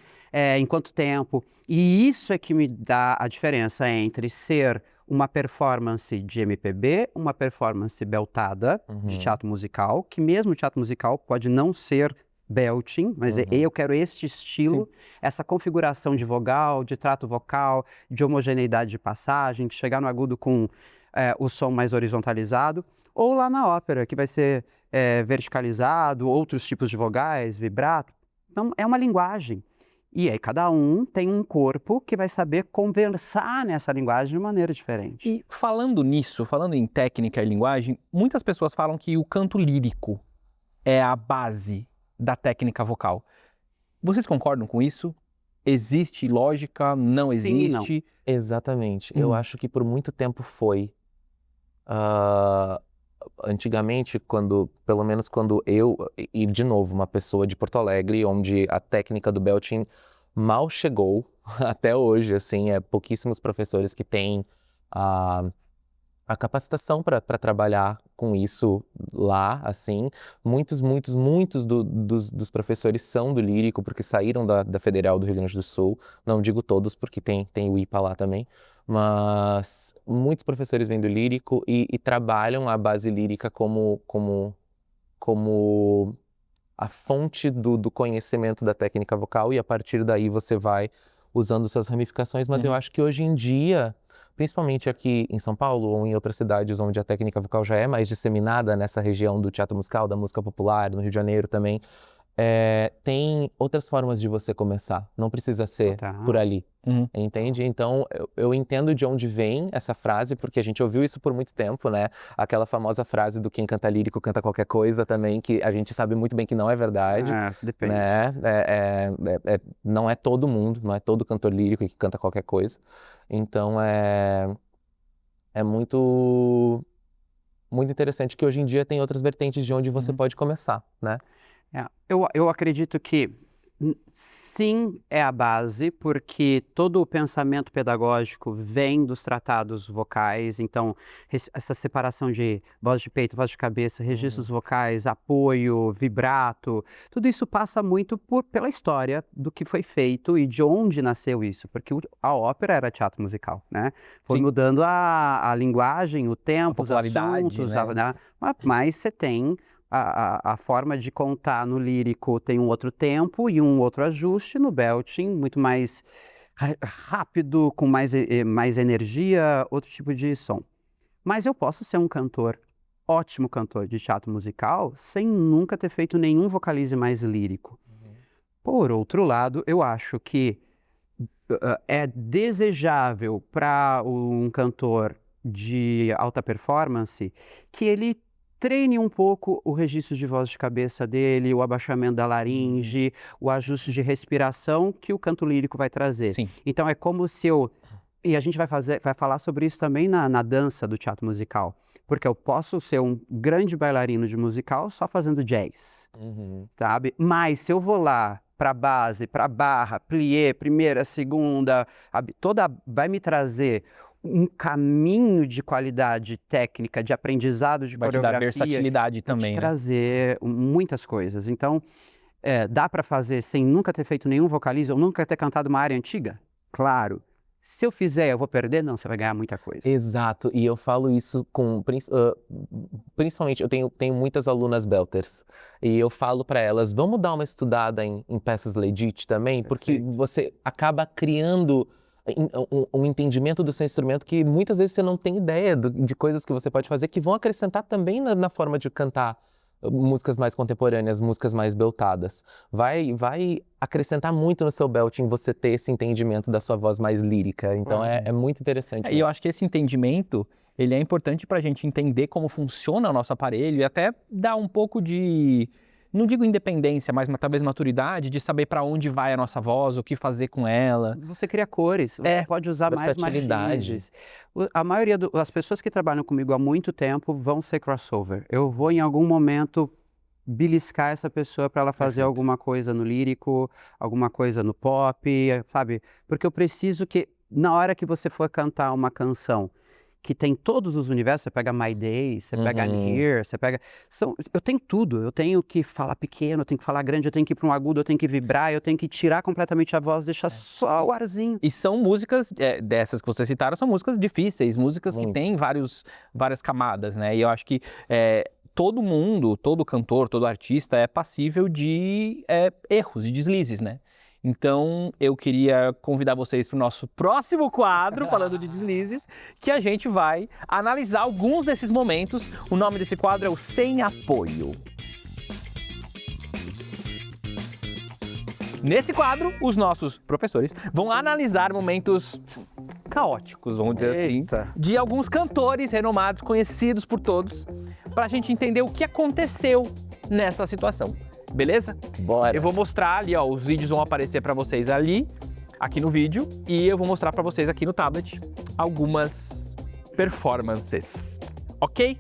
Em quanto tempo? E isso é que me dá a diferença entre ser uma performance de MPB, uma performance beltada de teatro musical, que mesmo teatro musical pode não ser belting, mas eu quero este estilo, essa configuração de vogal, de trato vocal, de homogeneidade de passagem, de chegar no agudo com o som mais horizontalizado, ou lá na ópera, que vai ser verticalizado, outros tipos de vogais, vibrato. Então, é uma linguagem. E aí cada um tem um corpo que vai saber conversar nessa linguagem de maneira diferente. E falando nisso, falando em técnica e linguagem, muitas pessoas falam que o canto lírico é a base da técnica vocal. Vocês concordam com isso? Existe lógica? Não existe? Sim, não. Exatamente. Eu acho que por muito tempo foi. Antigamente, pelo menos quando eu, e de novo, uma pessoa de Porto Alegre, onde a técnica do belting mal chegou até hoje, assim, pouquíssimos professores que têm a capacitação para trabalhar com isso lá, assim. Muitos dos professores são do lírico, porque saíram da Federal do Rio Grande do Sul. Não digo todos, porque tem o IPA lá também. Mas muitos professores vêm do lírico e trabalham a base lírica como a fonte do conhecimento da técnica vocal, e a partir daí você vai usando suas ramificações. Mas eu acho que hoje em dia, principalmente aqui em São Paulo ou em outras cidades onde a técnica vocal já é mais disseminada nessa região do teatro musical, da música popular, no Rio de Janeiro também, tem outras formas de você começar. Não precisa ser Tá. por ali. Uhum. Entende? Então, eu entendo de onde vem essa frase, porque a gente ouviu isso por muito tempo, né? Aquela famosa frase do quem canta lírico canta qualquer coisa também, que a gente sabe muito bem que não é verdade, Depende. né? Não é todo mundo, não é todo cantor lírico que canta qualquer coisa. Então, é muito, muito interessante que hoje em dia tem outras vertentes de onde você pode começar, né? Eu acredito que sim, é a base, porque todo o pensamento pedagógico vem dos tratados vocais, então essa separação de voz de peito, voz de cabeça, registros vocais, apoio, vibrato, tudo isso passa muito pela história do que foi feito e de onde nasceu isso, porque a ópera era teatro musical, né? Foi Sim. mudando a linguagem, o tempo, os popularidade, assuntos, né? mas você tem a forma de contar no lírico tem um outro tempo e um outro ajuste, no belting muito mais rápido, com mais energia, outro tipo de som. Mas eu posso ser um cantor, ótimo cantor de teatro musical, sem nunca ter feito nenhum vocalize mais lírico. Por outro lado, eu acho que é desejável para um cantor de alta performance que ele treine um pouco o registro de voz de cabeça dele, o abaixamento da laringe, o ajuste de respiração que o canto lírico vai trazer. Sim. Então é como se e a gente vai falar sobre isso também na dança do teatro musical. Porque eu posso ser um grande bailarino de musical só fazendo jazz, sabe? Mas se eu vou lá para base, para barra, plié, primeira, segunda, vai me trazer um caminho de qualidade técnica, de aprendizado, de Vai te dar coreografia. versatilidade também, te né? trazer muitas coisas. Então, dá para fazer sem nunca ter feito nenhum vocalize ou nunca ter cantado uma área antiga? Claro. Se eu fizer, eu vou perder? Não, você vai ganhar muita coisa. Exato, e eu falo isso principalmente, eu tenho muitas alunas belters, e eu falo para elas, vamos dar uma estudada em peças legit também, porque você acaba criando um entendimento do seu instrumento que muitas vezes você não tem ideia de coisas que você pode fazer, que vão acrescentar também na forma de cantar músicas mais contemporâneas, músicas mais beltadas. Vai acrescentar muito no seu belting você ter esse entendimento da sua voz mais lírica. Então é muito interessante. E eu acho que esse entendimento, ele é importante para a gente entender como funciona o nosso aparelho e até dar um pouco de, não digo independência, mas talvez maturidade de saber para onde vai a nossa voz, o que fazer com ela. Você cria cores, você pode usar mais versatilidade. matizes. A maioria das pessoas que trabalham comigo há muito tempo vão ser crossover. Eu vou em algum momento beliscar essa pessoa para ela fazer alguma coisa no lírico, alguma coisa no pop, sabe? Porque eu preciso que, na hora que você for cantar uma canção que tem todos os universos, você pega My Day, você pega Here, você pega... eu tenho tudo, eu tenho que falar pequeno, eu tenho que falar grande, eu tenho que ir para um agudo, eu tenho que vibrar, eu tenho que tirar completamente a voz, deixar só o arzinho. E são músicas, dessas que vocês citaram, são músicas difíceis, músicas que têm várias camadas, né? E eu acho que todo mundo, todo cantor, todo artista é passível de erros, de deslizes, né? Então, eu queria convidar vocês para o nosso próximo quadro, falando de deslizes, que a gente vai analisar alguns desses momentos. O nome desse quadro é o Sem Apoio. Nesse quadro, os nossos professores vão analisar momentos caóticos, vamos dizer assim, de alguns cantores renomados, conhecidos por todos, para a gente entender o que aconteceu nessa situação. Beleza? Bora! Eu vou mostrar ali, ó, os vídeos vão aparecer para vocês ali, aqui no vídeo, e eu vou mostrar para vocês aqui no tablet algumas performances, ok?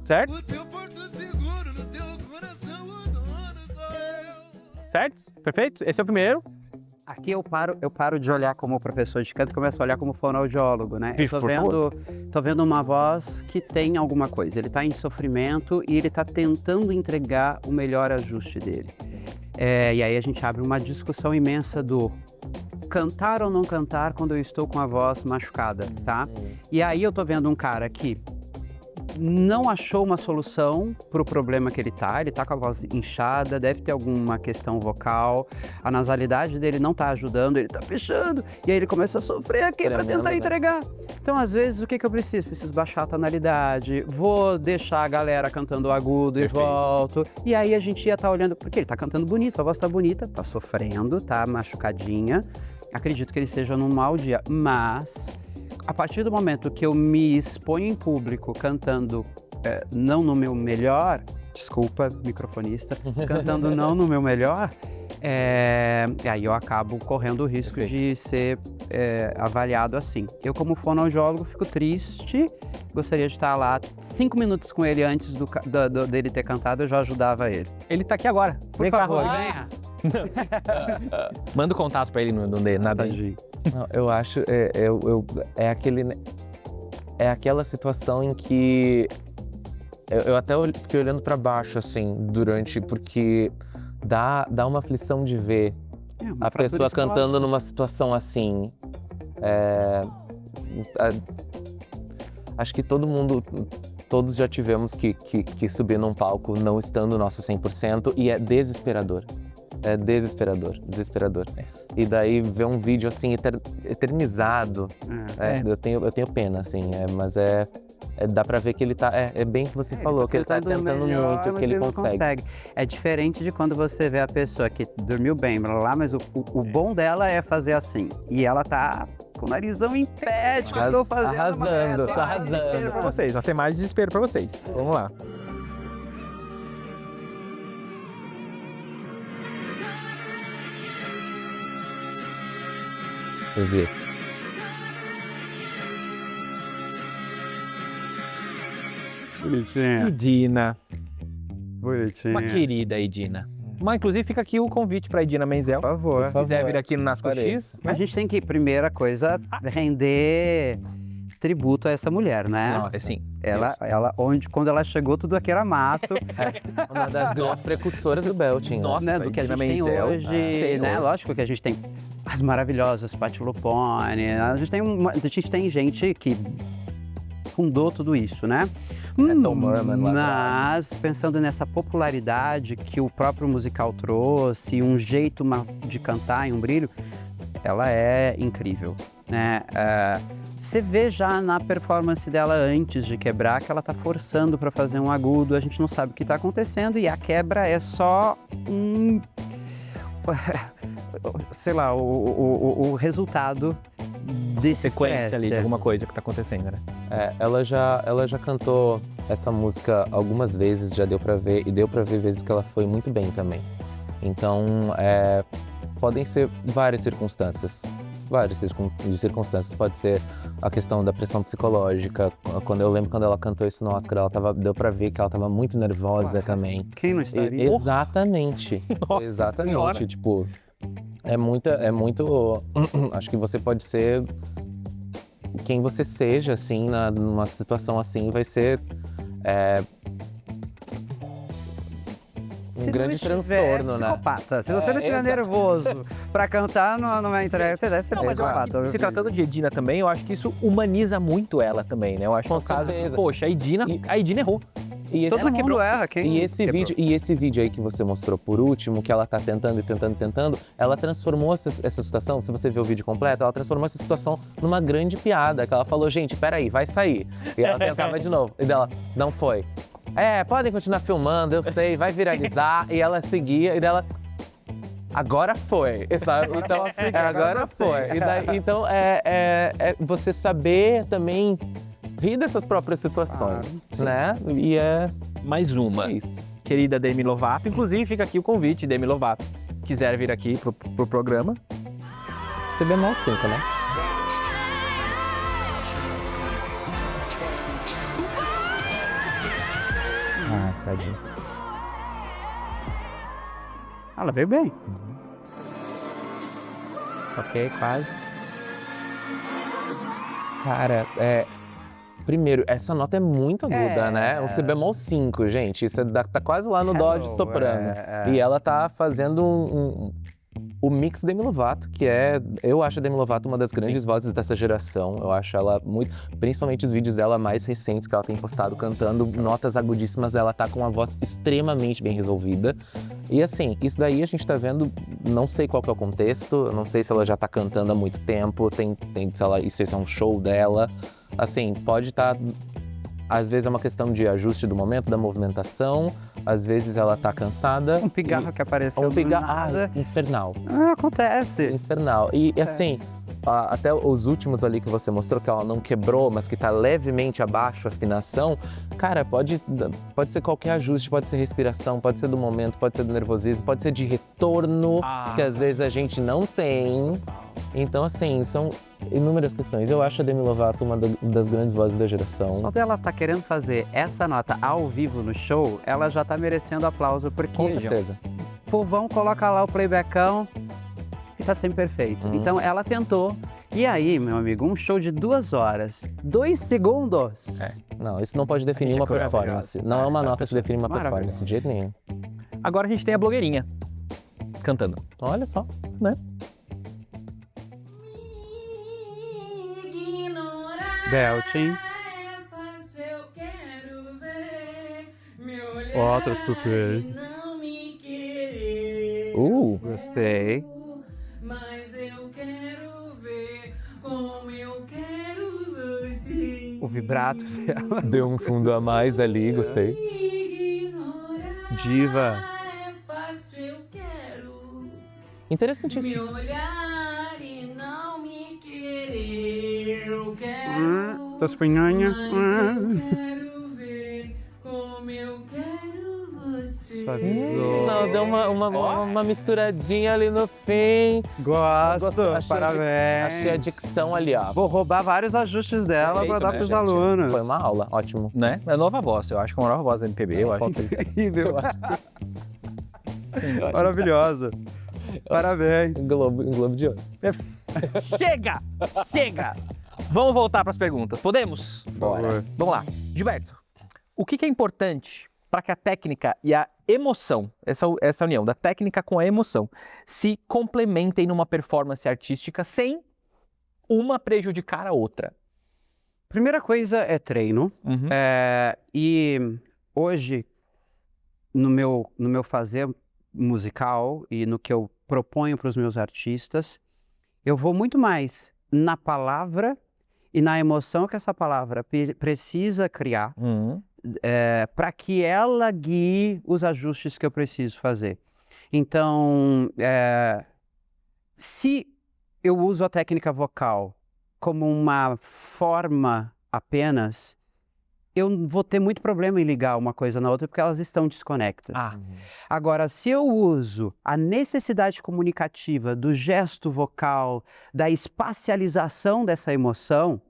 Certo? O teu porto seguro, no teu coração o dono sou eu. Certo? Perfeito? Esse é o primeiro. Aqui eu paro de olhar como professor de canto e começo a olhar como fonoaudiólogo, né? Por favor. Tô vendo uma voz que tem alguma coisa. Ele está em sofrimento e ele está tentando entregar o melhor ajuste dele. E aí a gente abre uma discussão imensa do cantar ou não cantar quando eu estou com a voz machucada, tá? E aí eu tô vendo um cara que não achou uma solução para o problema que ele tá com a voz inchada, deve ter alguma questão vocal, a nasalidade dele não tá ajudando, ele tá fechando, e aí ele começa a sofrer aqui para Tremendo, tentar né? entregar. Então, às vezes, o que eu preciso? Preciso baixar a tonalidade, vou deixar a galera cantando agudo e volto, e aí a gente ia estar olhando, porque ele tá cantando bonito, a voz tá bonita, tá sofrendo, tá machucadinha, acredito que ele esteja num mau dia, mas a partir do momento que eu me exponho em público cantando não no meu melhor, desculpa, microfonista, cantando não no meu melhor, aí eu acabo correndo o risco de ser avaliado assim. Eu, como fonoaudiólogo, fico triste, gostaria de estar lá 5 minutos com ele antes dele ter cantado, eu já ajudava ele. Ele tá aqui agora. Por Vem cá, favor, Rô. venha. Manda o contato pra ele no nada. Não, eu acho, é aquela situação em que eu até fiquei olhando pra baixo, assim, porque dá uma aflição de ver Uma a pessoa fratura cantando exposta. numa situação assim. Acho que todos já tivemos que subir num palco não estando nosso 100% e é desesperador. É desesperador. E daí ver um vídeo assim eternizado, eu tenho pena, assim, mas dá pra ver que ele tá, bem que você falou, que ele tá tentando muito, que ele não consegue. É diferente de quando você vê a pessoa que dormiu bem, blá, blá, blá, mas o bom dela é fazer assim, e ela tá com o narizão em pé, tipo, estou fazendo arrasando, uma tá arrasando. Desespero pra vocês, até mais desespero pra vocês. Vamos lá. Eu vi. Bonitinha, Idina, bonitinha. uma querida Idina. Mas, inclusive, fica aqui o convite pra Idina Menzel. Por favor. Se quiser vir aqui no Nasco X, A gente tem que, primeira coisa, render tributo a essa mulher, né? Nossa, sim. Quando ela chegou, tudo aqui era mato. Uma das grandes precursoras do belting. Nossa, Né, do que a Idina gente tem Menzel. hoje, Senhor. né? Lógico que a gente tem as maravilhosas Patti Lupone, a gente tem gente que fundou tudo isso, né? Ethel Merman lá Mas pensando nessa popularidade que o próprio musical trouxe, um jeito de cantar e um brilho, ela é incrível, né? Você vê já na performance dela antes de quebrar que ela tá forçando para fazer um agudo, a gente não sabe o que tá acontecendo e a quebra é só sei lá, o resultado desse Sequência estresse. ali de alguma coisa que tá acontecendo, né? Ela já cantou essa música algumas vezes, já deu pra ver, e deu pra ver vezes que ela foi muito bem também. Então, podem ser várias circunstâncias. Pode ser a questão da pressão psicológica. Eu lembro quando ela cantou isso no Oscar, deu pra ver que ela tava muito nervosa também. Quem não estaria? Exatamente. Nossa Exatamente. Senhora. Tipo, é muito. Acho que você pode ser quem você seja, assim, numa situação assim, vai ser um grande transtorno, né? Psicopata. Se você não estiver nervoso pra cantar numa entrega, você deve ser Não, mas eu acho psicopata. que, se tratando de Idina também, eu acho que isso humaniza muito ela também, né? Eu acho que Com no caso, certeza. poxa, a Idina errou. E Todo mundo quebrou. erra, quem E esse vídeo aí que você mostrou por último, que ela tá tentando, ela transformou essa situação, se você ver o vídeo completo, ela transformou essa situação numa grande piada, que ela falou, gente, peraí, vai sair. E ela tentava de novo. E dela, não foi. Podem continuar filmando, eu sei, vai viralizar. E ela seguia, e dela... Agora foi, sabe? Então, agora foi. E daí, então, você saber também rir dessas próprias situações, né? E Mais uma. isso. Querida Demi Lovato, inclusive fica aqui o convite, Demi Lovato. Quiser vir aqui pro programa. Você bemol 5, né? Tadinho. Ela veio bem. Ok, quase. Cara, primeiro, essa nota é muito aguda, né? Um Si bemol 5, gente. Isso tá quase lá no dó de soprano. E ela tá fazendo o mix Demi Lovato, eu acho a Demi Lovato uma das grandes vozes dessa geração. Eu acho ela muito, principalmente os vídeos dela mais recentes que ela tem postado cantando notas agudíssimas, ela tá com uma voz extremamente bem resolvida. E assim, isso daí a gente tá vendo, não sei qual que é o contexto, não sei se ela já tá cantando há muito tempo, se esse é um show dela. Assim, pode estar... Às vezes é uma questão de ajuste do momento, da movimentação, às vezes ela tá cansada. Um pigarro que apareceu do nada. Infernal. Acontece. Infernal. E assim, até os últimos ali que você mostrou, que ela não quebrou, mas que tá levemente abaixo a afinação, cara, pode ser qualquer ajuste, pode ser respiração, pode ser do momento, pode ser do nervosismo, pode ser de retorno, que às vezes a gente não tem. Então, assim, são inúmeras questões. Eu acho a Demi Lovato uma das grandes vozes da geração. Só dela tá querendo fazer essa nota ao vivo no show, ela já tá merecendo aplauso, porque Com certeza. o povão coloca lá o playbackão e tá sempre perfeito. Então ela tentou. E aí, meu amigo, um show de 2 horas, 2 segundos. Não, isso não pode definir uma performance. Não é uma nota que define uma performance, de jeito nenhum. Agora a gente tem a blogueirinha cantando. Olha só, né? Belting. Ó, transportei. Gostei. Mas eu quero ver como eu quero você. O vibrato dela. Deu um fundo a mais ali, gostei. Diva. É fácil, eu quero Interessantíssimo. me olhar e não me querer. Eu quero, Tô espinhanha. mas eu quero ver como eu quero você. Suavizou. Não, deu uma misturadinha ali no fim. Gosto. Achei Parabéns. Achei a dicção ali, ó. Vou roubar vários ajustes dela Perfeito, pra dar né, pros gente? alunos. Foi uma aula, ótimo. Né? É a nova voz, eu acho que é uma nova voz da MPB, eu acho. Incrível. Maravilhosa. Parabéns. Em Globo de Ouro. Chega! Chega! Vamos voltar para as perguntas, podemos? Bora. Vamos lá. Gilberto, o que é importante para que a técnica e a emoção, essa união da técnica com a emoção, se complementem numa performance artística sem uma prejudicar a outra? Primeira coisa é treino. Uhum. E hoje, no meu fazer musical e no que eu proponho para os meus artistas, eu vou muito mais na palavra e na emoção que essa palavra precisa criar Uhum. para que ela guie os ajustes que eu preciso fazer. Então, se eu uso a técnica vocal como uma forma apenas, eu vou ter muito problema em ligar uma coisa na outra porque elas estão desconectas. Agora, se eu uso a necessidade comunicativa do gesto vocal, da espacialização dessa emoção,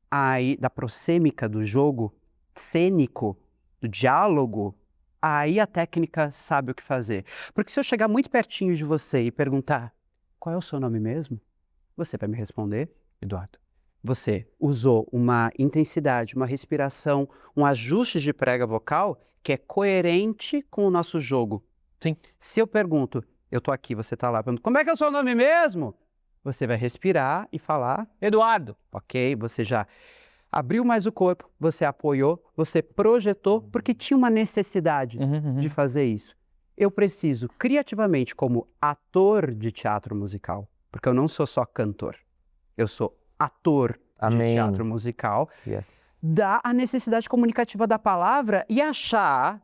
aí, da proxêmica do jogo cênico, do diálogo, aí a técnica sabe o que fazer. Porque se eu chegar muito pertinho de você e perguntar qual é o seu nome mesmo, você vai me responder, Eduardo. Você usou uma intensidade, uma respiração, um ajuste de prega vocal que é coerente com o nosso jogo. Sim. Se eu pergunto, eu tô aqui, você tá lá, pergunto, como é que é o seu nome mesmo? Você vai respirar e falar, Eduardo. ok, você já abriu mais o corpo, você apoiou, você projetou, porque tinha uma necessidade de fazer isso. Eu preciso, criativamente, como ator de teatro musical, porque eu não sou só cantor, eu sou ator de Amém. teatro musical, Yes. dar a necessidade comunicativa da palavra e achar,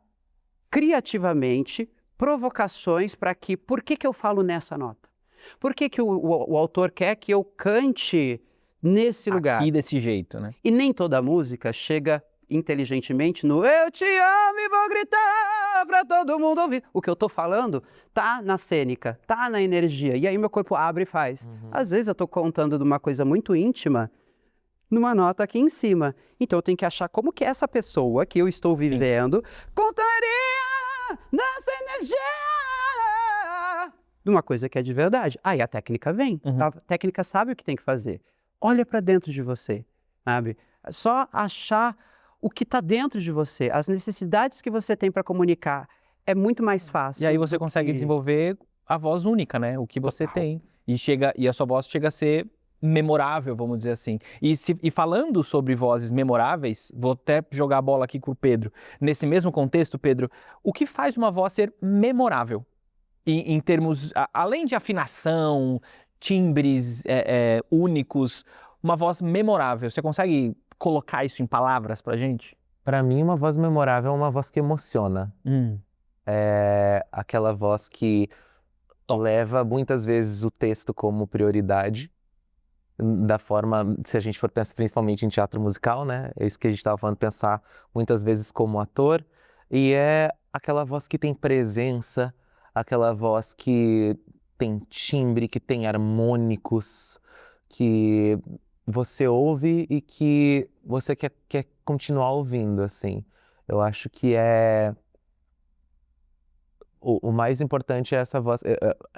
criativamente, provocações para que, por que eu falo nessa nota? Por que o autor quer que eu cante nesse lugar? Aqui desse jeito, né? E nem toda música chega inteligentemente no eu te amo e vou gritar pra todo mundo ouvir. O que eu tô falando tá na cênica, tá na energia. E aí meu corpo abre e faz. Às vezes eu tô contando de uma coisa muito íntima numa nota aqui em cima. Então eu tenho que achar como que essa pessoa que eu estou vivendo contaria nessa energia de uma coisa que é de verdade. Aí a técnica vem. A técnica sabe o que tem que fazer. Olha para dentro de você, sabe? Só achar o que está dentro de você, as necessidades que você tem para comunicar. É muito mais fácil. E aí você do consegue que- desenvolver a voz única, né? O que você tem. E a sua voz chega a ser memorável, vamos dizer assim. E falando sobre vozes memoráveis, vou até jogar a bola aqui com o Pedro. Nesse mesmo contexto, Pedro, o que faz uma voz ser memorável? Em termos, além de afinação, timbres únicos, uma voz memorável. Você consegue colocar isso em palavras pra gente? Para mim, uma voz memorável é uma voz que emociona. É aquela voz que leva muitas vezes o texto como prioridade, da forma, se a gente for pensar principalmente em teatro musical, né? É isso que a gente estava falando, pensar muitas vezes como ator. E é aquela voz que tem presença, aquela voz que tem timbre, que tem harmônicos, que você ouve e que você quer continuar ouvindo, assim. Eu acho que o mais importante é essa voz.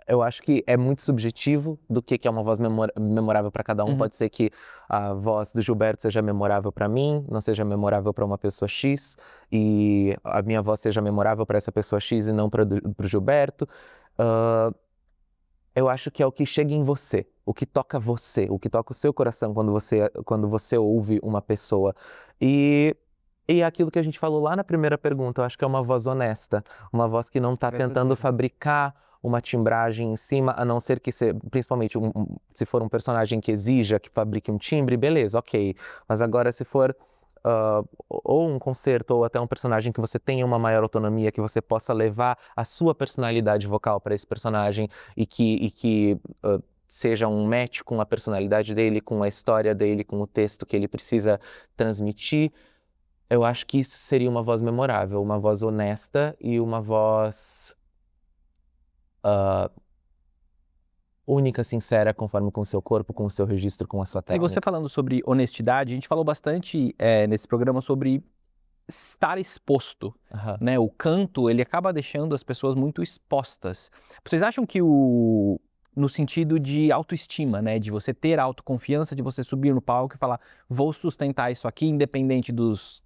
Eu acho que é muito subjetivo do que é uma voz memorável para cada um. Pode ser que a voz do Gilberto seja memorável para mim, não seja memorável para uma pessoa X, e a minha voz seja memorável para essa pessoa X e não para o Gilberto. Eu acho que é o que chega em você, o que toca você, o que toca o seu coração quando você ouve uma pessoa. E é aquilo que a gente falou lá na primeira pergunta, eu acho que é uma voz honesta, uma voz que não está tentando fabricar uma timbragem em cima, a não ser que, principalmente se for um personagem que exija que fabrique um timbre, beleza, ok. Mas agora se for ou um concerto ou até um personagem que você tenha uma maior autonomia, que você possa levar a sua personalidade vocal para esse personagem e que seja um match com a personalidade dele, com a história dele, com o texto que ele precisa transmitir. Eu acho que isso seria uma voz memorável, uma voz honesta e uma voz única, sincera, conforme com o seu corpo, com o seu registro, com a sua E técnica. você falando sobre honestidade, a gente falou bastante nesse programa sobre estar exposto, né? O canto, ele acaba deixando as pessoas muito expostas. Vocês acham que no sentido de autoestima, né? De você ter autoconfiança, de você subir no palco e falar, vou sustentar isso aqui, independente dos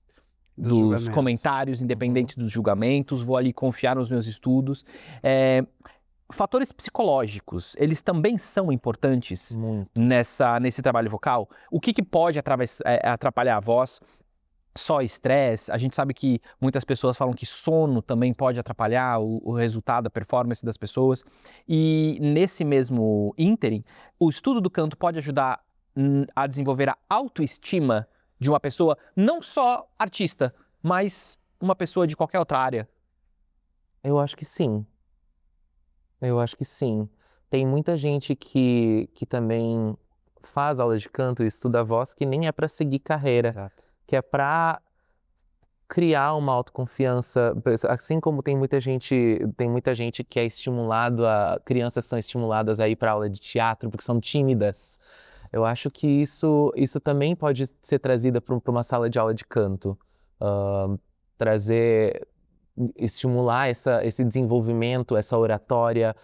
comentários, independente dos julgamentos, vou ali confiar nos meus estudos. Fatores psicológicos, eles também são importantes nesse trabalho vocal? O que pode atrapalhar a voz? Só estresse? A gente sabe que muitas pessoas falam que sono também pode atrapalhar o resultado, a performance das pessoas. E nesse mesmo ínterim, o estudo do canto pode ajudar a desenvolver a autoestima de uma pessoa, não só artista, mas uma pessoa de qualquer outra área? Eu acho que sim. Eu acho que sim. Tem muita gente que também faz aula de canto e estuda voz que nem é para seguir carreira, que é para criar uma autoconfiança, assim como tem muita gente que é estimulado, crianças são estimuladas a ir para aula de teatro porque são tímidas. Eu acho que isso também pode ser trazido para uma sala de aula de canto. Estimular esse desenvolvimento, essa oratória,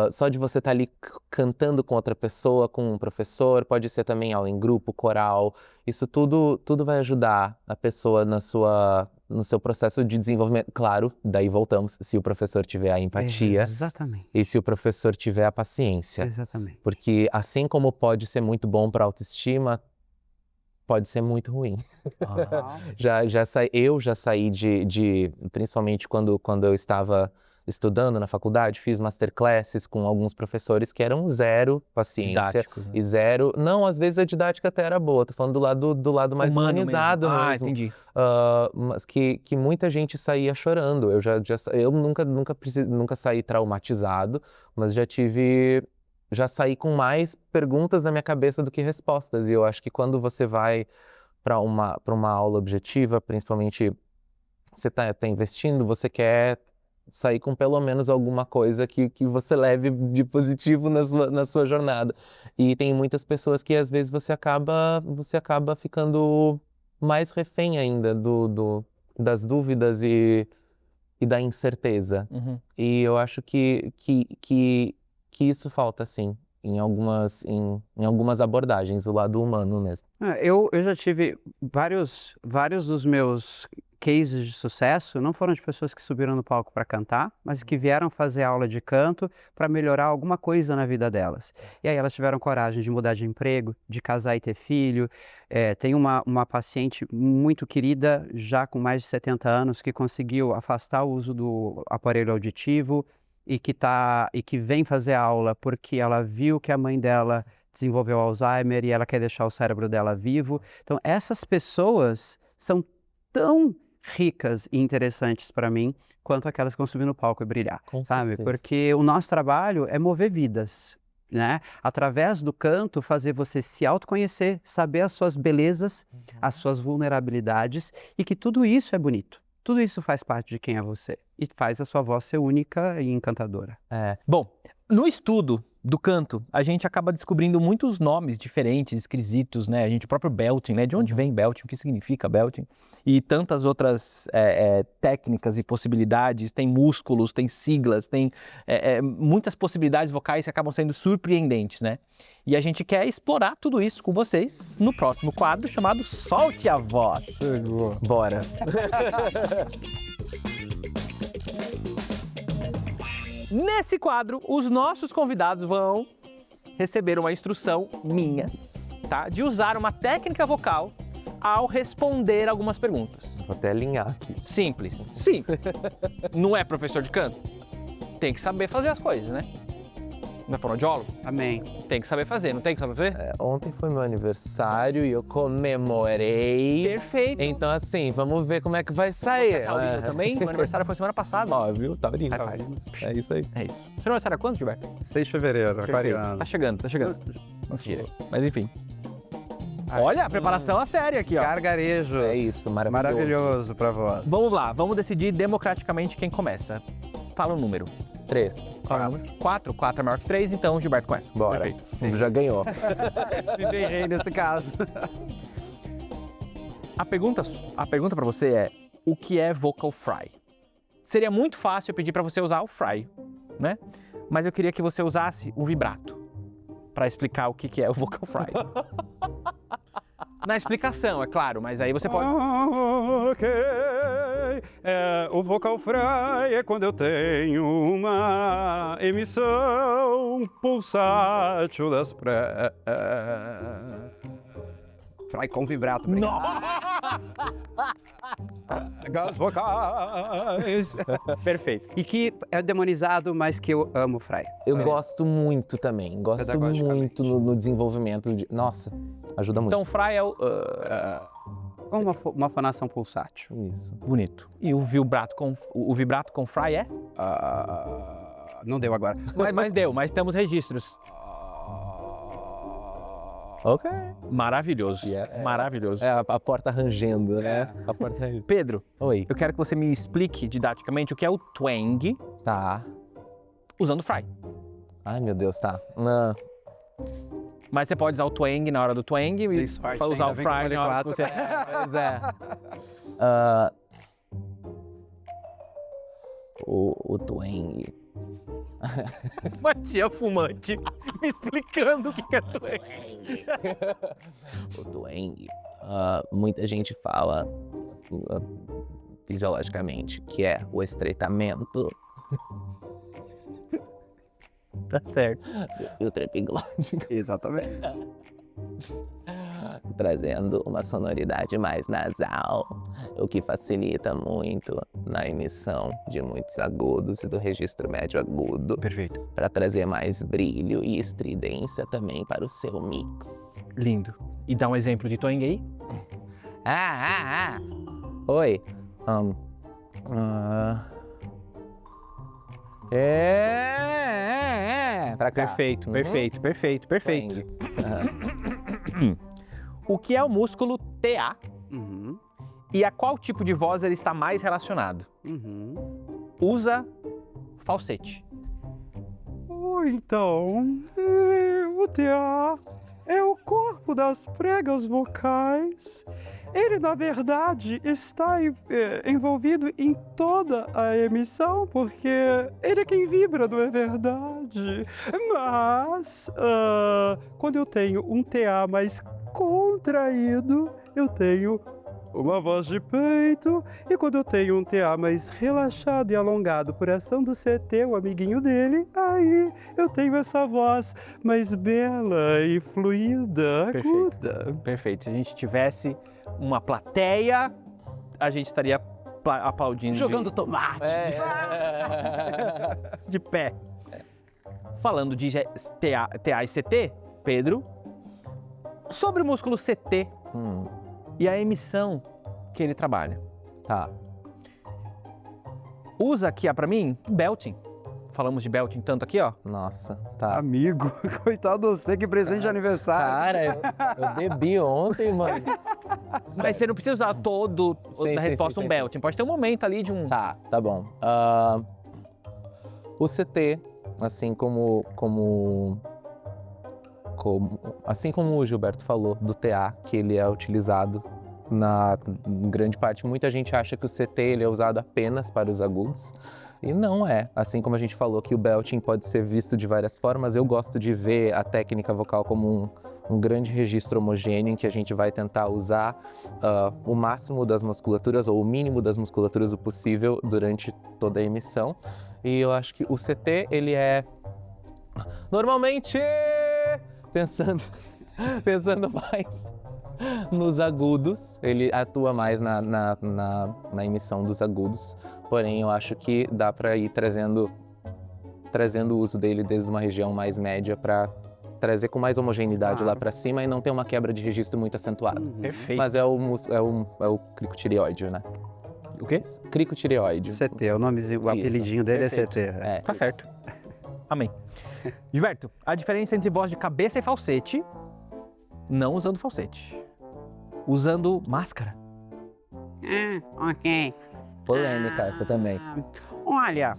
só de você estar ali cantando com outra pessoa, com um professor, pode ser também aula em grupo, coral, isso tudo vai ajudar a pessoa no seu processo de desenvolvimento. Claro, daí voltamos, se o professor tiver a empatia e se o professor tiver a paciência. Porque assim como pode ser muito bom para a autoestima, pode ser muito ruim. Eu já saí principalmente quando eu estava estudando na faculdade, fiz masterclasses com alguns professores que eram zero paciência e zero... Não, às vezes a didática até era boa, tô falando do lado mais humanizado mesmo. Entendi. Mas que muita gente saía chorando. Eu nunca saí traumatizado, mas já saí com mais perguntas na minha cabeça do que respostas. E eu acho que quando você vai para uma aula objetiva, principalmente você tá investindo, você quer sair com pelo menos alguma coisa que você leve de positivo na sua jornada. E tem muitas pessoas que às vezes você acaba ficando mais refém ainda das dúvidas e da incerteza. E eu acho que isso falta, sim, em algumas abordagens, o lado humano mesmo. Eu já tive vários dos meus cases de sucesso não foram de pessoas que subiram no palco para cantar, mas que vieram fazer aula de canto para melhorar alguma coisa na vida delas. E aí elas tiveram coragem de mudar de emprego, de casar e ter filho. Tem uma paciente muito querida, já com mais de 70 anos, que conseguiu afastar o uso do aparelho auditivo e que vem fazer aula porque ela viu que a mãe dela desenvolveu Alzheimer e ela quer deixar o cérebro dela vivo. Então, essas pessoas são tão ricas e interessantes para mim quanto aquelas que vão subir no palco e brilhar, Com sabe? certeza. Porque o nosso trabalho é mover vidas, né? Através do canto, fazer você se autoconhecer, saber as suas belezas, as suas vulnerabilidades e que tudo isso é bonito. Tudo isso faz parte de quem é você e faz a sua voz ser única e encantadora. Bom, no estudo do canto, a gente acaba descobrindo muitos nomes diferentes, esquisitos, né? O próprio belting, né? De onde vem belting, o que significa belting? E tantas outras técnicas e possibilidades, tem músculos, tem siglas, tem muitas possibilidades vocais que acabam sendo surpreendentes, né? E a gente quer explorar tudo isso com vocês no próximo quadro chamado Solte a Voz. Bora. Nesse quadro, os nossos convidados vão receber uma instrução minha, tá? De usar uma técnica vocal ao responder algumas perguntas. Vou até alinhar aqui. Simples, simples. Não é professor de canto? Tem que saber fazer as coisas, né? Não é fonoaudiólogo? Amém. Tem que saber fazer, não tem que saber fazer? Ontem foi meu aniversário e eu comemorei. Perfeito. Então, assim, vamos ver como é que vai sair. Tá ouvindo também? Meu aniversário foi semana passada. Ó, viu? Tá brincando. High five. É isso aí. É isso. Seu aniversário é quando, Gilberto? 6 de fevereiro, aquariano. Tá chegando, tá chegando. Mentira. Mas enfim. Olha, a preparação a séria aqui, ó. Gargarejos. É isso, maravilhoso. Maravilhoso pra voz. Vamos lá, vamos decidir democraticamente quem começa. Fala um número. 3. Qual é o número? 4. 4 é maior que 3, então o Gilberto começa. Bora. Perfeito. Já ganhou. Me ferrei nesse caso. A pergunta para você é: o que é vocal fry? Seria muito fácil eu pedir para você usar o fry, né? Mas eu queria que você usasse o vibrato para explicar o que é o vocal fry. Na explicação, é claro, mas aí você pode. Ok. O vocal fry é quando eu tenho uma emissão pulsátil das pré. Fry com vibrato, obrigado. As vocais. Perfeito. E que é demonizado, mas que eu amo fry. Eu gosto muito também. Gosto Pedagogicamente. muito no desenvolvimento de. Nossa, ajuda muito. Então, fry é o. Uma fonação pulsátil. Isso. Bonito. E o vibrato com fry é? Não deu agora. Mas deu, mas temos registros. Ok. Maravilhoso. Yeah. Maravilhoso. É a porta rangendo, né? A porta rangendo. Pedro, Oi. eu quero que você me explique didaticamente o que é o twang Tá. usando fry. Ai, meu Deus, tá. Não. Mas você pode usar o twang na hora do twang e sorte, usar o ainda bem que eu fry falei na hora que quatro. você... Pois é. O twang. Uma tia fumante me explicando o que é twang. O twang. Muita gente fala fisiologicamente que é o estreitamento Tá certo. do filtro epiglótico, Exatamente. trazendo uma sonoridade mais nasal, o que facilita muito na emissão de muitos agudos e do registro médio agudo, Perfeito. para trazer mais brilho e estridência também para o seu mix. Lindo. E dá um exemplo de twang aí? Oi. Pra cá. Perfeito, Uhum. perfeito. Twang. Aham. O que é o músculo TA Uhum. e a qual tipo de voz ele está mais relacionado? Uhum. Usa falsete. Então, o TA é o corpo das pregas vocais. Ele, na verdade, está envolvido em toda a emissão, porque ele é quem vibra, não é verdade? Mas, quando eu tenho um TA mais contraído, eu tenho uma voz de peito. E quando eu tenho um TA mais relaxado e alongado por ação do CT, o amiguinho dele, aí eu tenho essa voz mais bela e fluida, aguda. Perfeito. Se a gente tivesse uma plateia, a gente estaria aplaudindo. Jogando tomate. De pé. Falando de TA e CT, Pedro, sobre o músculo CT e a emissão que ele trabalha. Tá. Usa aqui, ó, pra mim, belting. Falamos de belting tanto aqui, ó. Nossa, tá. Amigo, coitado você, que presente de aniversário. Cara, eu bebi ontem, mano. Mas você não precisa usar todo Sim, na sim, resposta sim, um sim. belting. Pode ter um momento ali de um... Tá bom. O CT, assim como o Gilberto falou, do TA, que ele é utilizado em grande parte, muita gente acha que o CT ele é usado apenas para os agudos. E não é. Assim como a gente falou que o belting pode ser visto de várias formas, eu gosto de ver a técnica vocal como um grande registro homogêneo em que a gente vai tentar usar o máximo das musculaturas ou o mínimo das musculaturas o possível durante toda a emissão. E eu acho que o CT, ele é normalmente pensando mais nos agudos, ele atua mais na emissão dos agudos, porém eu acho que dá para ir trazendo o uso dele desde uma região mais média para trazer com mais homogeneidade lá para cima e não ter uma quebra de registro muito acentuada. Perfeito. Mas é o cricotireoide, né? O quê? Cricotireoide. CT, o nomezinho, o apelidinho dele Perfeito. é CT. É, Tá certo. Amém. Gilberto, a diferença entre voz de cabeça e falsete, não usando falsete, usando máscara. Ok. polêmica essa também. Olha,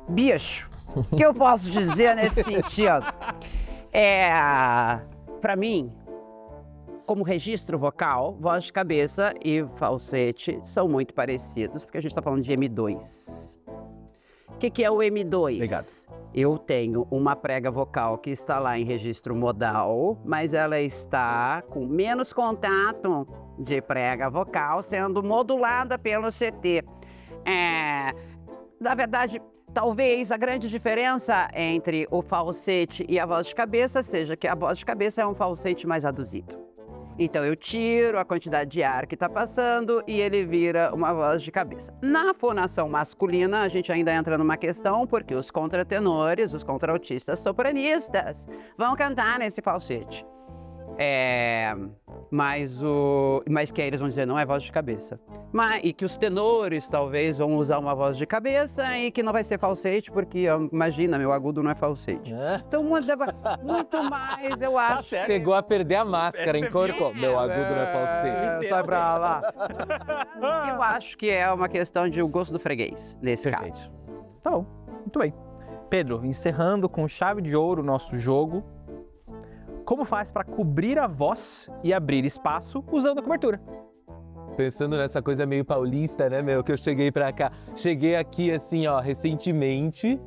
bicho, o que eu posso dizer nesse sentido? Pra mim, como registro vocal, voz de cabeça e falsete são muito parecidos, porque a gente está falando de M2. O que é o M2? Obrigado. Eu tenho uma prega vocal que está lá em registro modal, mas ela está com menos contato de prega vocal, sendo modulada pelo CT. Na verdade, talvez a grande diferença entre o falsete e a voz de cabeça seja que a voz de cabeça é um falsete mais aduzido. Então eu tiro a quantidade de ar que está passando e ele vira uma voz de cabeça. Na fonação masculina, a gente ainda entra numa questão, porque os contratenores, os contraltistas sopranistas, vão cantar nesse falsete. Mas que aí eles vão dizer, não é voz de cabeça. E que os tenores talvez vão usar uma voz de cabeça e que não vai ser falsete, porque, imagina, meu agudo não é falsete. Então, muito mais, eu acho. Chegou a perder a máscara, encorcou. Meu agudo não é falsete. Sai pra lá. Eu acho que é uma questão de o gosto do freguês, nesse caso. Tá bom, muito bem. Pedro, encerrando com chave de ouro o nosso jogo, como faz para cobrir a voz e abrir espaço usando a cobertura? Pensando nessa coisa meio paulista, né, meu? Que eu cheguei pra cá. Cheguei aqui, assim, ó, recentemente.